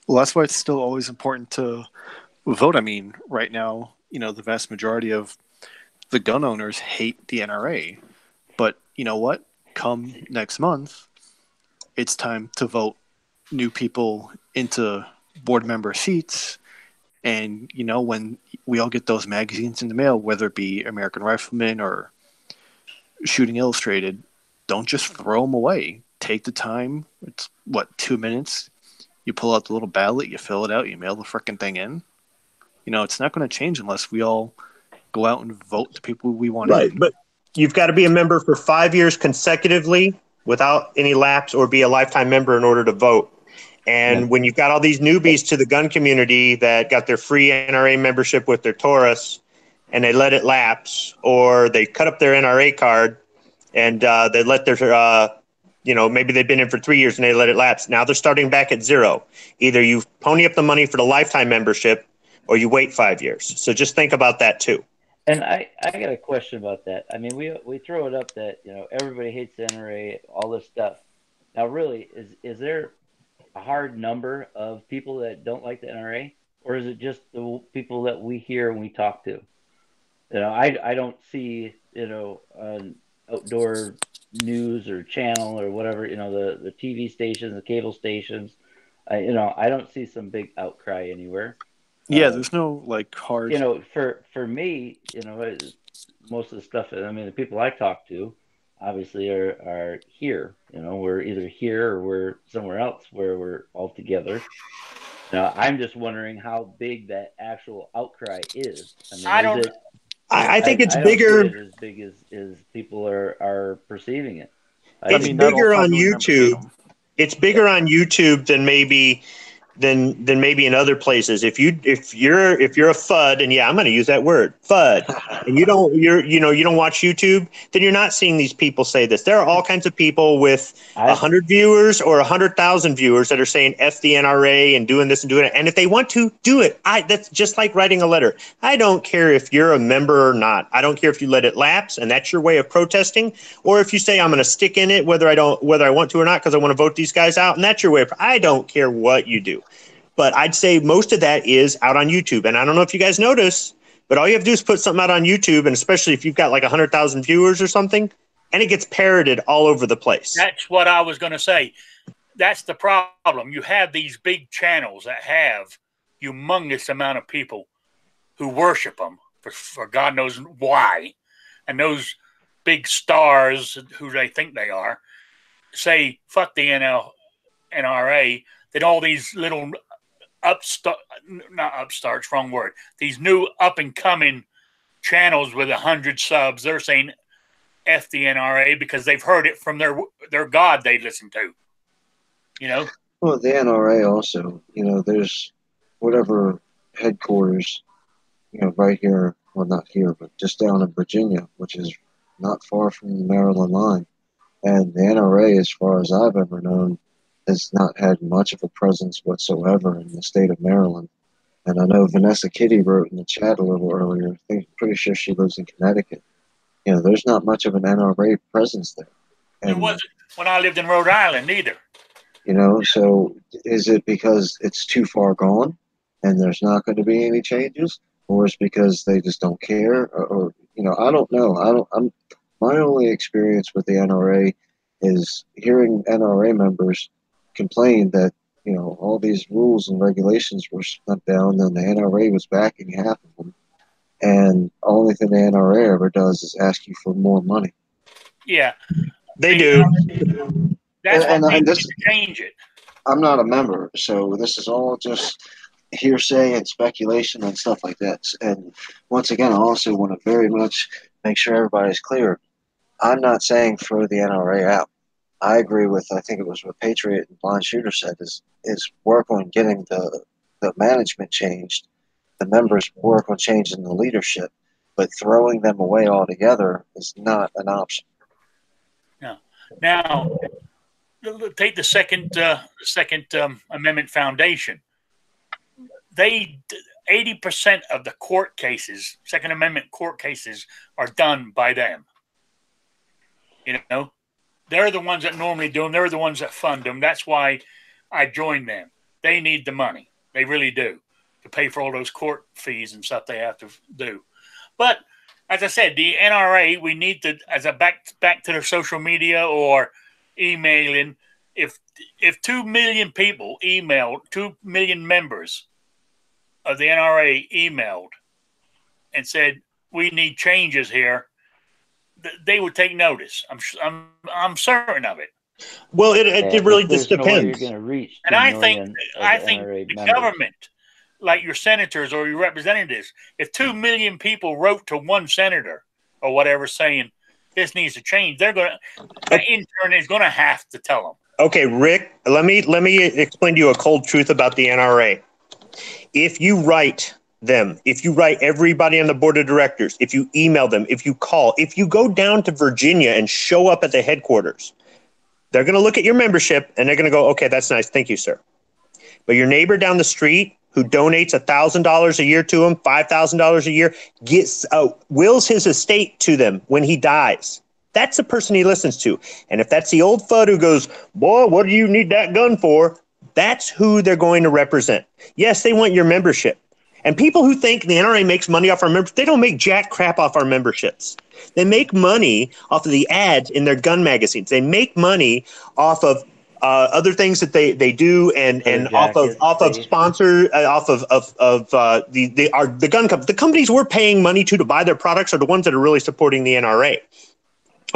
Well, that's why it's still always important to vote. I mean, right now, the vast majority of the gun owners hate the NRA. But you know what? Come next month, it's time to vote new people into board member seats. And, when we all get those magazines in the mail, whether it be American Rifleman or Shooting Illustrated, don't just throw them away. Take the time. It's, 2 minutes? You pull out the little ballot, you fill it out, you mail the frickin' thing in. It's not going to change unless we all go out and vote the people we want in. Right, but you've got to be a member for 5 years consecutively without any lapse, or be a lifetime member in order to vote. And when you've got all these newbies to the gun community that got their free NRA membership with their Taurus, and they let it lapse, or they cut up their NRA card and they let their, maybe they've been in for 3 years and they let it lapse. Now they're starting back at zero. Either you pony up the money for the lifetime membership or you wait 5 years. So just think about that too. And I got a question about that. I mean, we throw it up that, everybody hates the NRA, all this stuff. Now, really, is there a hard number of people that don't like the NRA, or is it just the people that we hear and we talk to? I don't see, an outdoor news or channel or whatever, the TV stations, the cable stations. I don't see some big outcry anywhere. Yeah, there's no hard. For me, most of the stuff. I mean, the people I talk to, obviously, are here. We're either here or we're somewhere else where we're all together. I'm just wondering how big that actual outcry is. I mean, I think it's I bigger. don't see it as big as people are perceiving it. It's bigger on YouTube. It's bigger on YouTube than maybe in other places. If you're a FUD, and yeah, I'm going to use that word, FUD, and you don't watch YouTube, then you're not seeing these people say this. There are all kinds of people with 100 viewers or 100,000 viewers that are saying F the NRA and doing this and doing it. And if they want to do it, that's just like writing a letter. I don't care if you're a member or not. I don't care if you let it lapse and that's your way of protesting, or if you say I'm going to stick in it whether I want to or not because I want to vote these guys out, and that's your way of. I don't care what you do. But I'd say most of that is out on YouTube. And I don't know if you guys notice, but all you have to do is put something out on YouTube, and especially if you've got 100,000 viewers or something, and it gets parroted all over the place. That's what I was going to say. That's the problem. You have these big channels that have humongous amount of people who worship them for God knows why. And those big stars who they think they are say, fuck the NRA, then all these little these new up and coming channels with 100 subs, they're saying F the NRA because they've heard it from their God they listen to. Well, the NRA also, there's whatever headquarters, right here, well, not here, but just down in Virginia, which is not far from the Maryland line. And the NRA, as far as I've ever known, has not had much of a presence whatsoever in the state of Maryland. And I know Vanessa Kitty wrote in the chat a little earlier. Pretty sure she lives in Connecticut. There's not much of an NRA presence there. There wasn't when I lived in Rhode Island either. So is it because it's too far gone and there's not going to be any changes, or is it because they just don't care? Or I don't know. My only experience with the NRA is hearing NRA members complain that all these rules and regulations were shut down, and the NRA was backing half of them, and the only thing the NRA ever does is ask you for more money. Yeah, they do. That's what made me change it. I'm not a member, so this is all just hearsay and speculation and stuff like that. And once again, I also want to very much make sure everybody's clear. I'm not saying throw the NRA out. I agree with, I think it was what Patriot and Blind Shooter said, is work on getting the management changed. The members work on changing the leadership, but throwing them away altogether is not an option. No. Now, take the Second Amendment Foundation. 80% of the court cases, Second Amendment court cases, are done by them. They're the ones that normally do them. They're the ones that fund them. That's why I joined them. They need the money. They really do, to pay for all those court fees and stuff they have to do. But as I said, the NRA, we need to, as a back to their social media or emailing, if 2 million people emailed, 2 million members of the NRA emailed and said, we need changes here, they would take notice. I'm certain of it. Well, it really just depends. You're going to reach, and I think the government, like your senators or your representatives, if 2 million people wrote to one senator or whatever saying this needs to change, the intern is going to have to tell them. Okay, Rick, let me explain to you a cold truth about the NRA. If you write them, if you write everybody on the board of directors, if you email them, if you call, if you go down to Virginia and show up at the headquarters, they're going to look at your membership and they're going to go, okay, that's nice. Thank you, sir. But your neighbor down the street who donates $1,000 a year to them, $5,000 a year, wills his estate to them when he dies. That's the person he listens to. And if that's the old FUD who goes, boy, what do you need that gun for? That's who they're going to represent. Yes, they want your membership. And people who think the NRA makes money off our members, they don't make jack crap off our memberships. They make money off of the ads in their gun magazines. They make money off of other things that they do and off of sponsor off of the gun companies. The companies we're paying money to buy their products are the ones that are really supporting the NRA.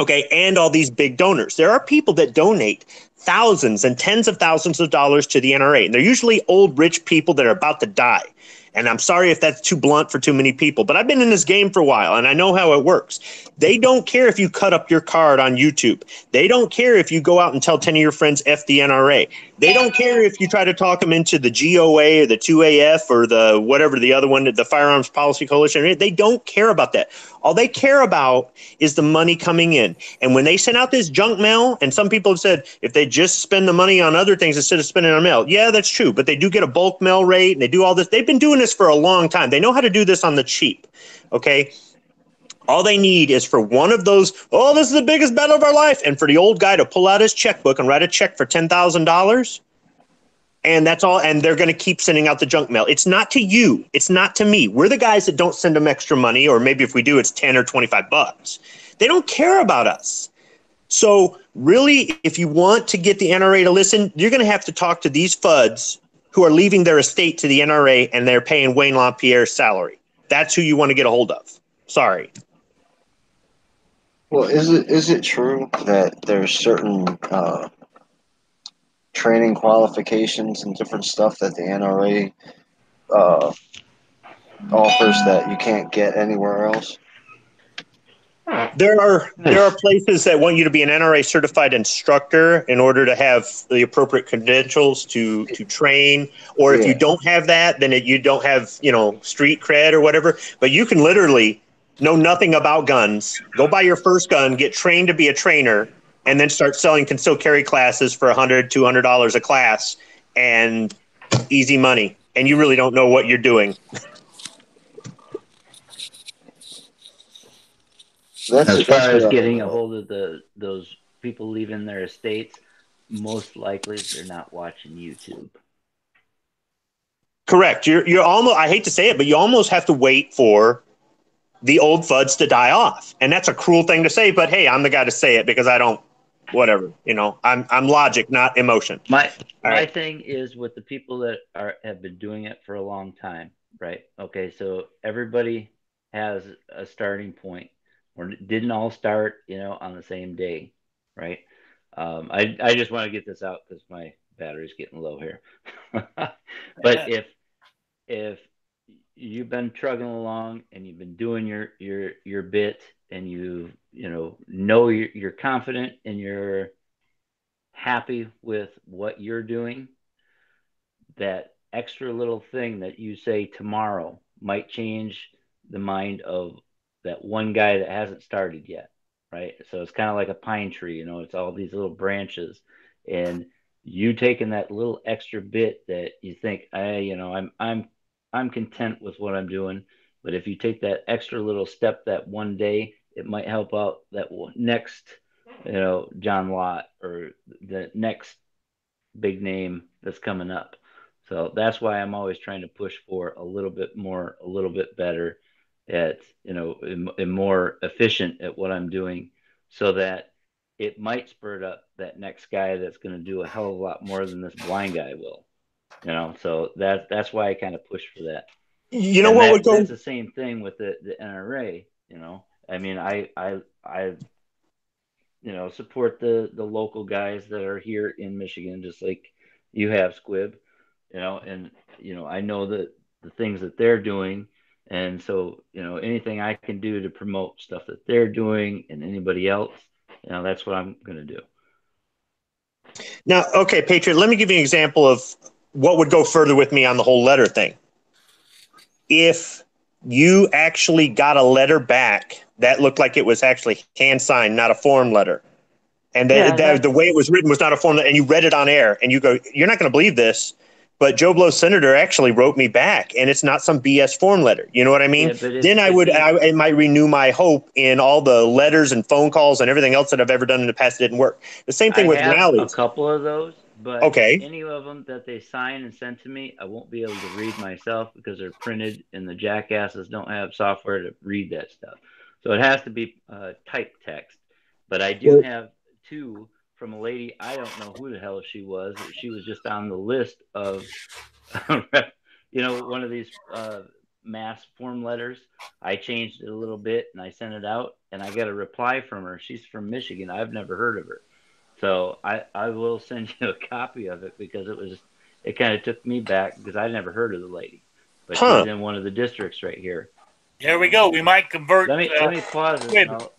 Okay, and all these big donors. There are people that donate thousands and tens of thousands of dollars to the NRA, and they're usually old, rich people that are about to die. And I'm sorry if that's too blunt for too many people, but I've been in this game for a while, and I know how it works. They don't care if you cut up your card on YouTube. They don't care if you go out and tell 10 of your friends F the NRA. They don't care if you try to talk them into the GOA or the 2AF or the whatever the other one, the Firearms Policy Coalition. They don't care about that. All they care about is the money coming in. And when they send out this junk mail, and some people have said if they just spend the money on other things instead of spending it on mail, yeah, that's true. But they do get a bulk mail rate, and they do all this. They've been doing this for a long time. They know how to do this on the cheap. Okay. All they need is for one of those, oh, this is the biggest battle of our life. And for the old guy to pull out his checkbook and write a check for $10,000. And that's all. And they're going to keep sending out the junk mail. It's not to you. It's not to me. We're the guys that don't send them extra money. Or maybe if we do, it's 10 or 25 bucks. They don't care about us. So really, if you want to get the NRA to listen, you're going to have to talk to these FUDs who are leaving their estate to the NRA and they're paying Wayne LaPierre's salary. That's who you want to get a hold of. Sorry. Well, is it true that there's certain training qualifications and different stuff that the NRA offers that you can't get anywhere else? There are places that want you to be an NRA certified instructor in order to have the appropriate credentials to train. Or if you don't have that, then you don't have street cred or whatever. But you can literally know nothing about guns, go buy your first gun, get trained to be a trainer, and then start selling concealed carry classes for $100, $200 a class, and easy money. and you really don't know what you're doing. As far as getting a hold of those people leaving their estates, most likely they're not watching YouTube. Correct. You're almost, I hate to say it, but you almost have to wait for the old fuds to die off. And that's a cruel thing to say, but hey, I'm the guy to say it because I don't, whatever, I'm logic, not emotion. My thing is with the people that have been doing it for a long time, right? Okay, so everybody has a starting point. We didn't all start, on the same day, right? I just want to get this out because my battery's getting low here. But if you've been trugging along and you've been doing your bit and know you're confident and you're happy with what you're doing, that extra little thing that you say tomorrow might change the mind of that one guy that hasn't started yet, right? So it's kind of like a pine tree, it's all these little branches, and you taking that little extra bit that you think, I'm content with what I'm doing, but if you take that extra little step that one day, it might help out that next, John Lott or the next big name that's coming up. So that's why I'm always trying to push for a little bit more, a little bit better at, and more efficient at what I'm doing, so that it might spur up that next guy that's going to do a hell of a lot more than this blind guy will, so that's why I kind of push for that. That's the same thing with the NRA, I mean, I support the local guys that are here in Michigan, just like you have, Squib, and I know that the things that they're doing, and so anything I can do to promote stuff that they're doing and anybody else, that's what I'm going to do. Now, okay, Patriot, let me give you an example of what would go further with me on the whole letter thing. If you actually got a letter back that looked like it was actually hand signed, not a form letter, and the way it was written was not a form letter, and you read it on air, and you go, you're not going to believe this, but Joe Blow's senator actually wrote me back, and it's not some BS form letter. You know what I mean? Yeah, then it might renew my hope in all the letters and phone calls and everything else that I've ever done in the past that didn't work. The same thing with rallies. A couple of those, but any of them that they sign and send to me, I won't be able to read myself because they're printed, and the jackasses don't have software to read that stuff. So it has to be typed text. But I do have two from a lady, I don't know who the hell she was. She was just on the list of, one of these mass form letters. I changed it a little bit and I sent it out, and I got a reply from her. She's from Michigan. I've never heard of her. So I will send you a copy of it because it kind of took me back because I never heard of the lady. But she's in one of the districts right here. There we go. We might convert. Let me pause it.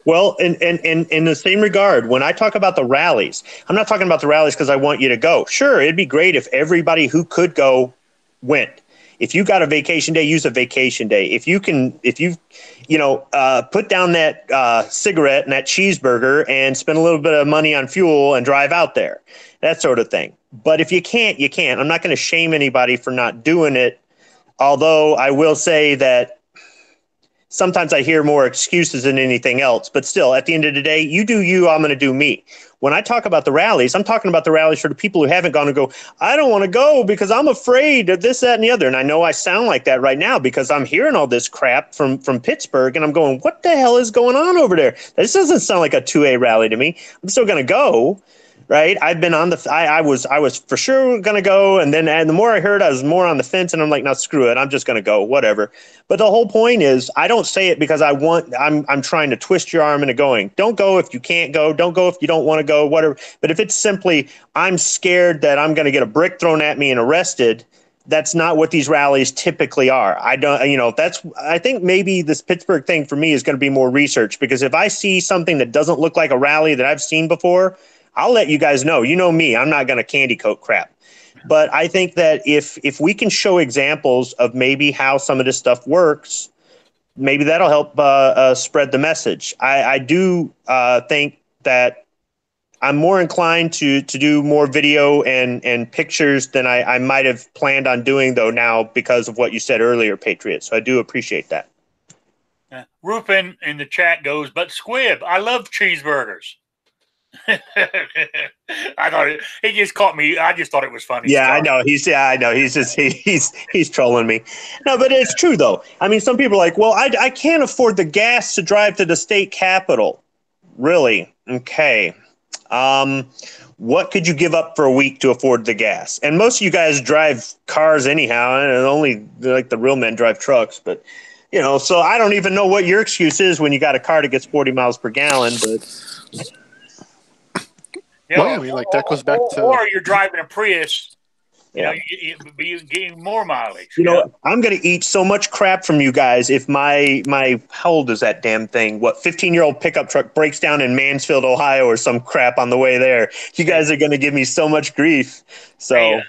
Well, in the same regard, when I talk about the rallies, I'm not talking about the rallies because I want you to go. Sure, it'd be great if everybody who could go went. If you got a vacation day, use a vacation day. If you put down that cigarette and that cheeseburger and spend a little bit of money on fuel and drive out there, that sort of thing. But if you can't, you can't. I'm not going to shame anybody for not doing it. Although I will say that sometimes I hear more excuses than anything else, but still, at the end of the day, you do you, I'm going to do me. When I talk about the rallies, I'm talking about the rallies for the people who haven't gone and go, I don't want to go because I'm afraid of this, that, and the other. And I know I sound like that right now because I'm hearing all this crap from Pittsburgh, and I'm going, what the hell is going on over there? This doesn't sound like a 2A rally to me. I'm still going to go. Right. I've been on I was for sure going to go. And the more I heard, I was more on the fence, and I'm like, no, screw it. I'm just going to go, whatever. But the whole point is I don't say it because I'm trying to twist your arm into going. Don't go if you can't go. Don't go if you don't want to go, whatever. But if it's simply I'm scared that I'm going to get a brick thrown at me and arrested, that's not what these rallies typically are. I think maybe this Pittsburgh thing for me is going to be more research, because if I see something that doesn't look like a rally that I've seen before, I'll let you guys know. You know me, I'm not going to candy coat crap. But I think that if we can show examples of maybe how some of this stuff works, maybe that'll help spread the message. I do think that I'm more inclined to do more video and pictures than I might have planned on doing, though, now because of what you said earlier, Patriot. So I do appreciate that. Rupin in the chat goes, but Squib, I love cheeseburgers. I thought it just caught me. I just thought it was funny. Yeah, stuff. I know. He's trolling me. No, but it's true though. I mean, some people are like, well, I can't afford the gas to drive to the state capitol. Really? Okay. What could you give up for a week to afford the gas? And most of you guys drive cars anyhow, and only like the real men drive trucks. But so I don't even know what your excuse is when you got a car that gets 40 miles per gallon. But Well, I mean, like that goes back to. Or you're driving a Prius. Yeah. You're getting more mileage. I'm going to eat so much crap from you guys if my how old is that damn thing? 15-year-old pickup truck breaks down in Mansfield, Ohio, or some crap on the way there. You guys are going to give me so much grief. So hey,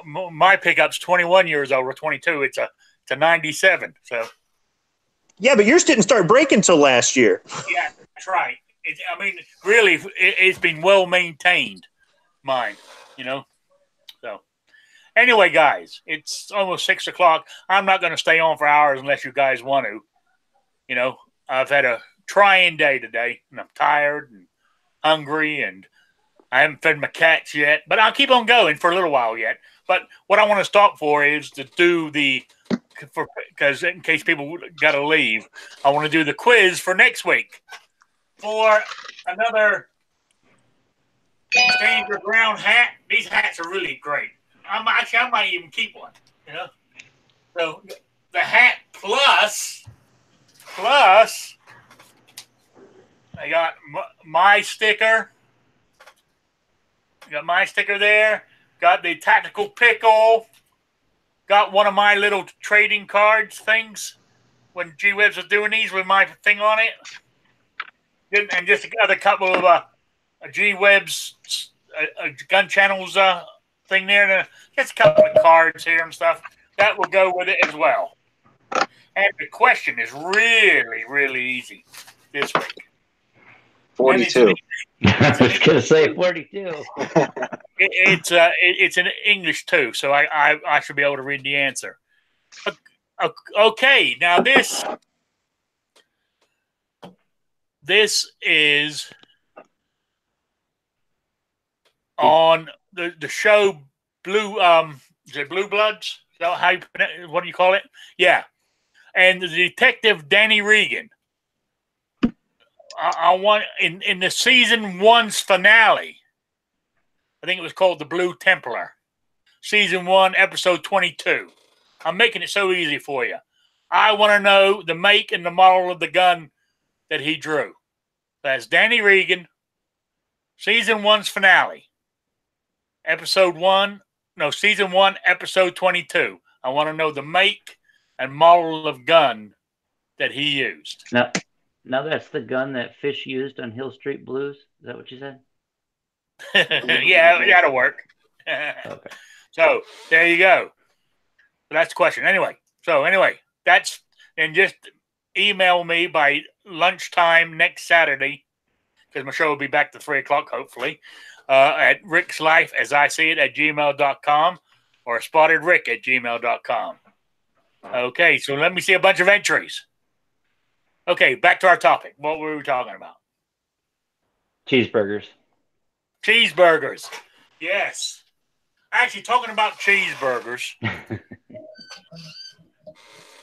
my pickup's 21 years old or 22. It's a 97. So yeah, but yours didn't start breaking until last year. Yeah, that's right. Really, it's been well maintained, mine. So. Anyway, guys, it's almost 6 o'clock. I'm not going to stay on for hours unless you guys want to. I've had a trying day today, and I'm tired and hungry, and I haven't fed my cats yet. But I'll keep on going for a little while yet. But what I want to stop for is to do because in case people got to leave, I want to do the quiz for next week for another Stand Your Ground hat. These hats are really great. I might even keep one, So the hat plus, I got my sticker. Got my sticker there. Got the tactical pickle. Got one of my little trading cards things when G-Webs was doing these with my thing on it. And just a couple of G-Webs gun channels thing there, and just a couple of cards here and stuff that will go with it as well. And the question is really, really easy this week. 42. I was going to say 42. It's in English too, so I should be able to read the answer. Okay, now this is on the show Blue. Is it Blue Bloods? Is that how what do you call it? Yeah, and the detective Danny Regan. I want in the season 1's finale. I think it was called The Blue Templar. Season 1, episode 22. I'm making it so easy for you. I want to know the make and the model of the gun that he drew. That's Danny Regan. Season 1's finale. Season 1, episode 22. I want to know the make and model of gun that he used. Now that's the gun that Fish used on Hill Street Blues? Is that what you said? Yeah, that'll work. Okay. So there you go. That's the question. Anyway, and just email me by lunchtime next Saturday, because my show will be back to 3 o'clock, hopefully, at Rickslifeasiseeit at gmail.com or spottedrick@gmail.com. Okay, so let me see a bunch of entries. Okay, back to our topic. What were we talking about? Cheeseburgers. Cheeseburgers. Yes. Actually, talking about cheeseburgers,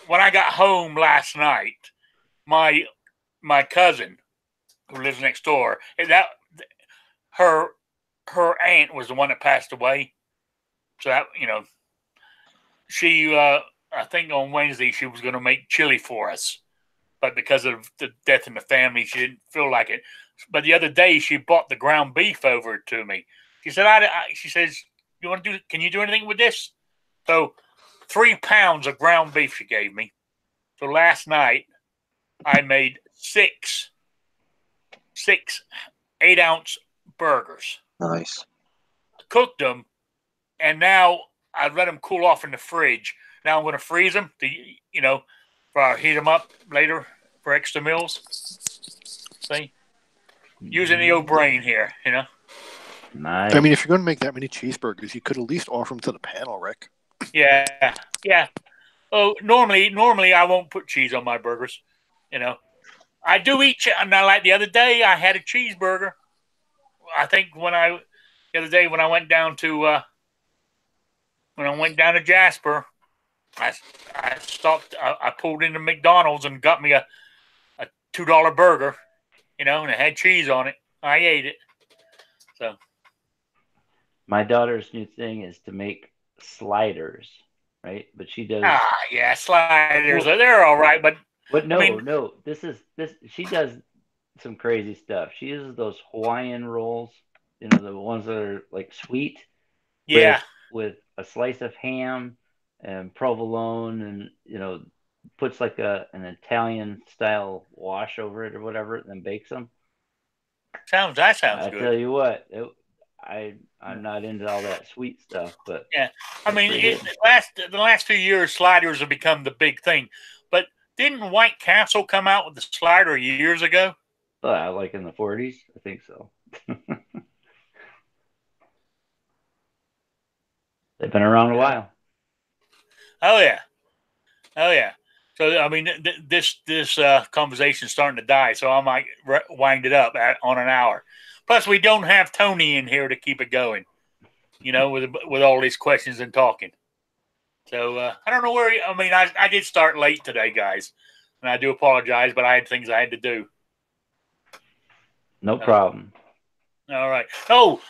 when I got home last night, my cousin, who lives next door, her aunt was the one that passed away. So that, she, I think on Wednesday she was going to make chili for us. But because of the death in the family, she didn't feel like it. But the other day, she bought the ground beef over to me. She said, she says, can you do anything with this? So 3 pounds of ground beef she gave me. So last night, I made six 8-ounce burgers. Nice. Cooked them, and now I let them cool off in the fridge. Now I'm going to freeze them to, or I'll heat them up later for extra meals. See? Using the old brain here, Nice. I mean, if you're going to make that many cheeseburgers, you could at least offer them to the panel, Rick. Yeah. Oh, normally I won't put cheese on my burgers. You know, I do eat. Now, like the other day, I had a cheeseburger. I think the other day when I went down to Jasper, I stopped. I pulled into McDonald's and got me a $2 burger. You know, and it had cheese on it. I ate it. So My daughter's new thing is to make sliders, right? But she does. yeah, sliders. Well, They're all right, but no, I mean, no. This. She does some crazy stuff. She uses those Hawaiian rolls, the ones that are like sweet, yeah. with a slice of ham and provolone, and puts like an Italian style wash over it or whatever, and then bakes them. That sounds I good. tell you what, I'm not into all that sweet stuff, but yeah, I mean, the last few years, sliders have become the big thing. But didn't White Castle come out with the slider years ago? Like in the 40s, I think so. They've been around a while. Oh yeah. So I mean, this conversation is starting to die. So I might wind it up on an hour. Plus, we don't have Tony in here to keep it going. With all these questions and talking. So I don't know where. I mean, I did start late today, guys, and I do apologize, but I had things I had to do. No problem. All right. Oh,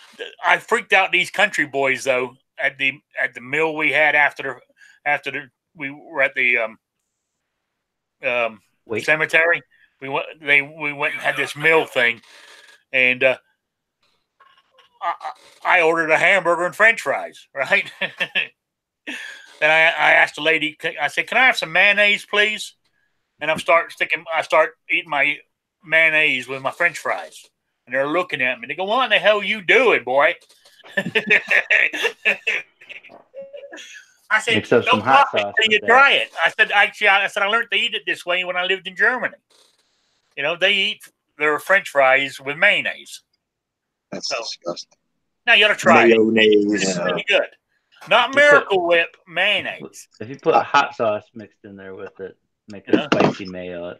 I freaked out these country boys though at the meal we had after we were at the cemetery. We went and had this meal thing, and I ordered a hamburger and French fries. Right. Then I asked the lady. I said, "Can I have some mayonnaise, please?" And I start eating my mayonnaise with my French fries. And they're looking at me. They go, "What in the hell you doing, boy?" I said, mix up some "Don't hot pop it sauce till you with try it." I said, I learned to eat it this way when I lived in Germany. They eat their French fries with mayonnaise. That's disgusting. Now you got to try Mayonnaise. it. It's pretty good. Not Miracle Whip, mayonnaise. If you put hot sauce mixed in there with it, make it spicy mayo.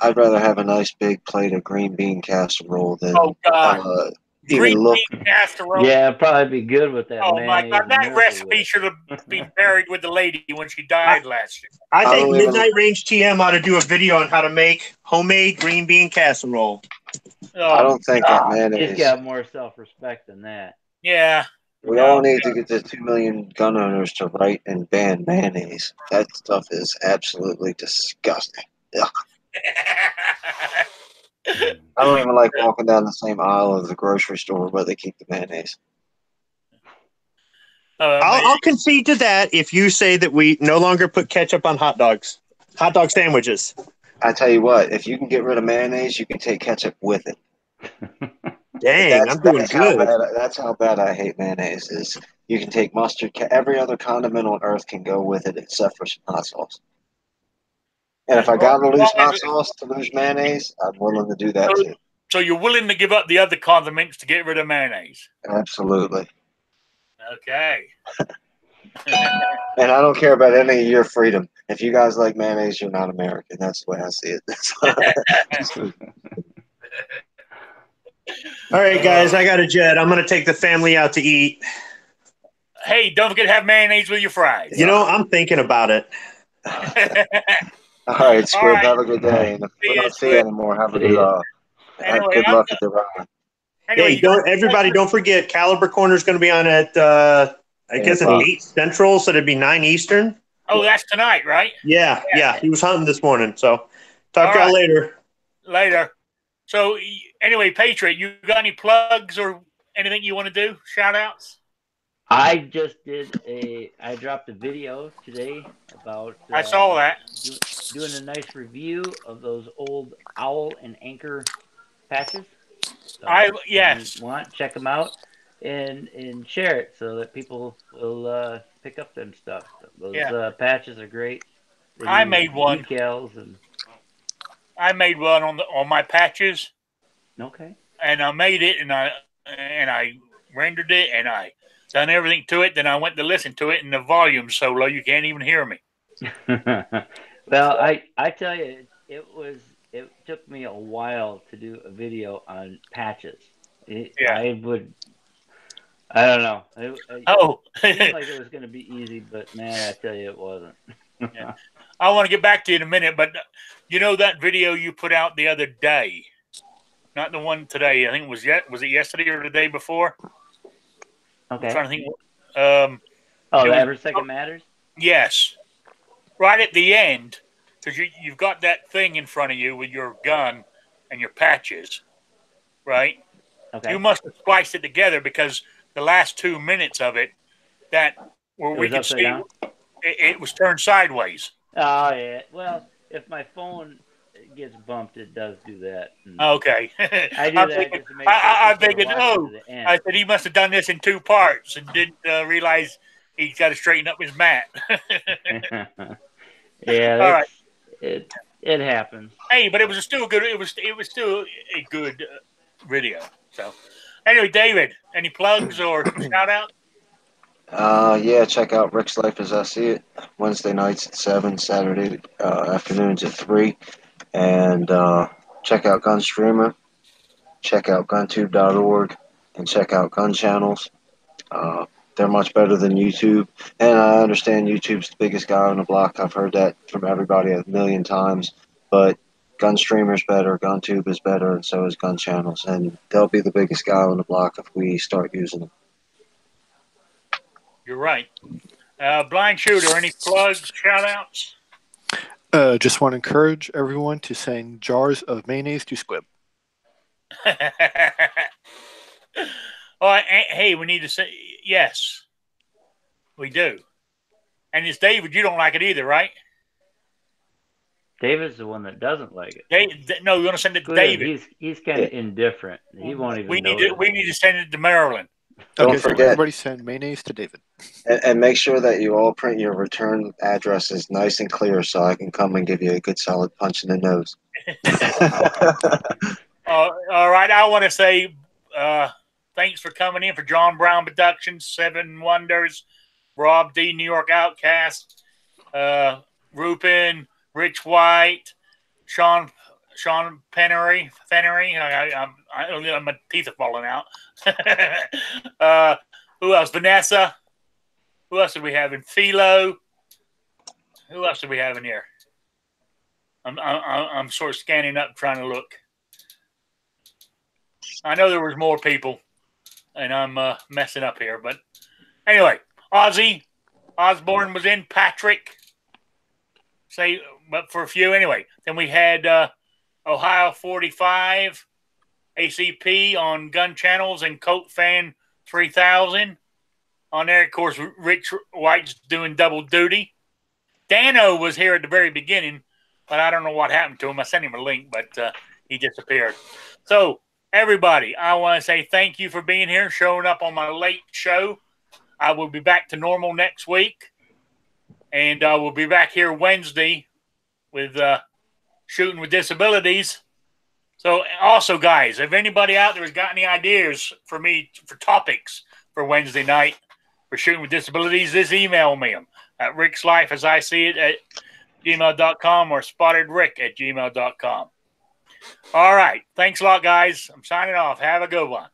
I'd rather have a nice big plate of green bean casserole than Green even look. bean casserole. Yeah, it'd probably be good with that. Oh my God, that Miracle recipe Whip. should have been buried with the lady when she died last year. I think Midnight Range TM ought to do a video on how to make homemade green bean casserole. Oh, I don't think that mayonnaise. He's got more self-respect than that. Yeah. We all need to get the 2 million gun owners to write and ban mayonnaise. That stuff is absolutely disgusting. Ugh. I don't even like walking down the same aisle of the grocery store where they keep the mayonnaise. I'll concede to that if you say that we no longer put ketchup on hot dog sandwiches. I tell you what, if you can get rid of mayonnaise, you can take ketchup with it. Dang, I'm doing good. That's how bad I hate mayonnaise. Is you can take mustard, every other condiment on earth can go with it except for some hot sauce. And if I got to lose hot sauce to lose mayonnaise, I'm willing to do that too. So you're willing to give up the other condiments to get rid of mayonnaise? Absolutely. Okay. And I don't care about any of your freedom. If you guys like mayonnaise, you're not American. That's the way I see it. All right, guys, I got a jet. I'm going to take the family out to eat. Hey, don't forget to have mayonnaise with your fries. I'm thinking about it. All right, Squib, All right. have a good day. And if we don't see you anymore, have a good good luck at the ride. Anyway, don't forget, Caliber Corner is going to be on at, I guess, at 8 Central, so it'd be 9 Eastern. Oh, that's tonight, right? Yeah. He was hunting this morning, so talk to y'all later. Later. So, anyway, Patriot, you got any plugs or anything you want to do? Shout-outs? I just I dropped a video today about... I saw that. Doing a nice review of those old Owl and Anchor patches. So if you want, check them out and share it so that people will pick up them stuff. Those patches are great. I made one. Decals and... I made one on my patches. Okay. And I made it, and I and I rendered it, and I done everything to it. Then I went to listen to it, and the volume's so low you can't even hear me. Well, I tell you, it took me a while to do a video on patches. Yeah. I don't know. It Oh, seemed like it was going to be easy, but man, I tell you, it wasn't. yeah. I want to get back to you in a minute, but you know that video you put out the other day, not the one today. I think was it yesterday or the day before? Okay. I'm trying to think. Oh, the Every Second Matters? Yes. Right at the end, because you've got that thing in front of you with your gun and your patches, right? Okay. You must have spliced it together because the last 2 minutes of it, that where we could see it was turned sideways. Oh yeah. Well, if my phone gets bumped, it does do that. Okay. I do that just to make sure I'm people thinking, are watching to the end. I said he must have done this in 2 parts and didn't realize he's got to straighten up his mat. Yeah, all right. It happens. Hey, but it was still good. It was still a good video. So, anyway, David, any plugs or shout out? Yeah, check out Rick's Life as I See It. Wednesday nights at 7, Saturday afternoons at 3. And check out Gun Streamer. Check out guntube.org. And check out Gun Channels. They're much better than YouTube. And I understand YouTube's the biggest guy on the block. I've heard that from everybody a million times. But Gun Streamer's better, GunTube is better, and so is Gun Channels. And they'll be the biggest guy on the block if we start using them. You're right. Blind Shooter, any plugs, shout outs? Just want to encourage everyone to send jars of mayonnaise to Squib. Oh, hey, we need to say yes. We do. And it's David. You don't like it either, right? David's the one that doesn't like it. No, you want to send it to David. He's kind of indifferent. He won't even. We need to send it to Maryland. Don't forget. So everybody send mayonnaise to David. And make sure that you all print your return addresses nice and clear so I can come and give you a good solid punch in the nose. All right. I want to say thanks for coming in for John Brown Productions, Seven Wonders, Rob D, New York Outcast, Rupin, Rich White, Sean Pennery. My teeth are falling out. Who else? Vanessa. Who else did we have in Philo? Who else did we have in here? I'm sort of scanning up, trying to look. I know there was more people, and I'm messing up here. But anyway, Ozzy Osborne was in. Patrick. But for a few anyway. Then we had Ohio 45, ACP on Gun Channels, and Colt Fan 3000 on there. Of course, Rich White's doing double duty. Dano was here at the very beginning, but I don't know what happened to him. I sent him a link, but he disappeared. So, everybody, I want to say thank you for being here, showing up on my late show. I will be back to normal next week. And we'll be back here Wednesday with Shooting with Disabilities. So also, guys, if anybody out there has got any ideas for me for topics for Wednesday night for Shooting with Disabilities, just email me them at Rickslifeasiseeit at gmail.com or spottedrick@gmail.com. All right. Thanks a lot, guys. I'm signing off. Have a good one.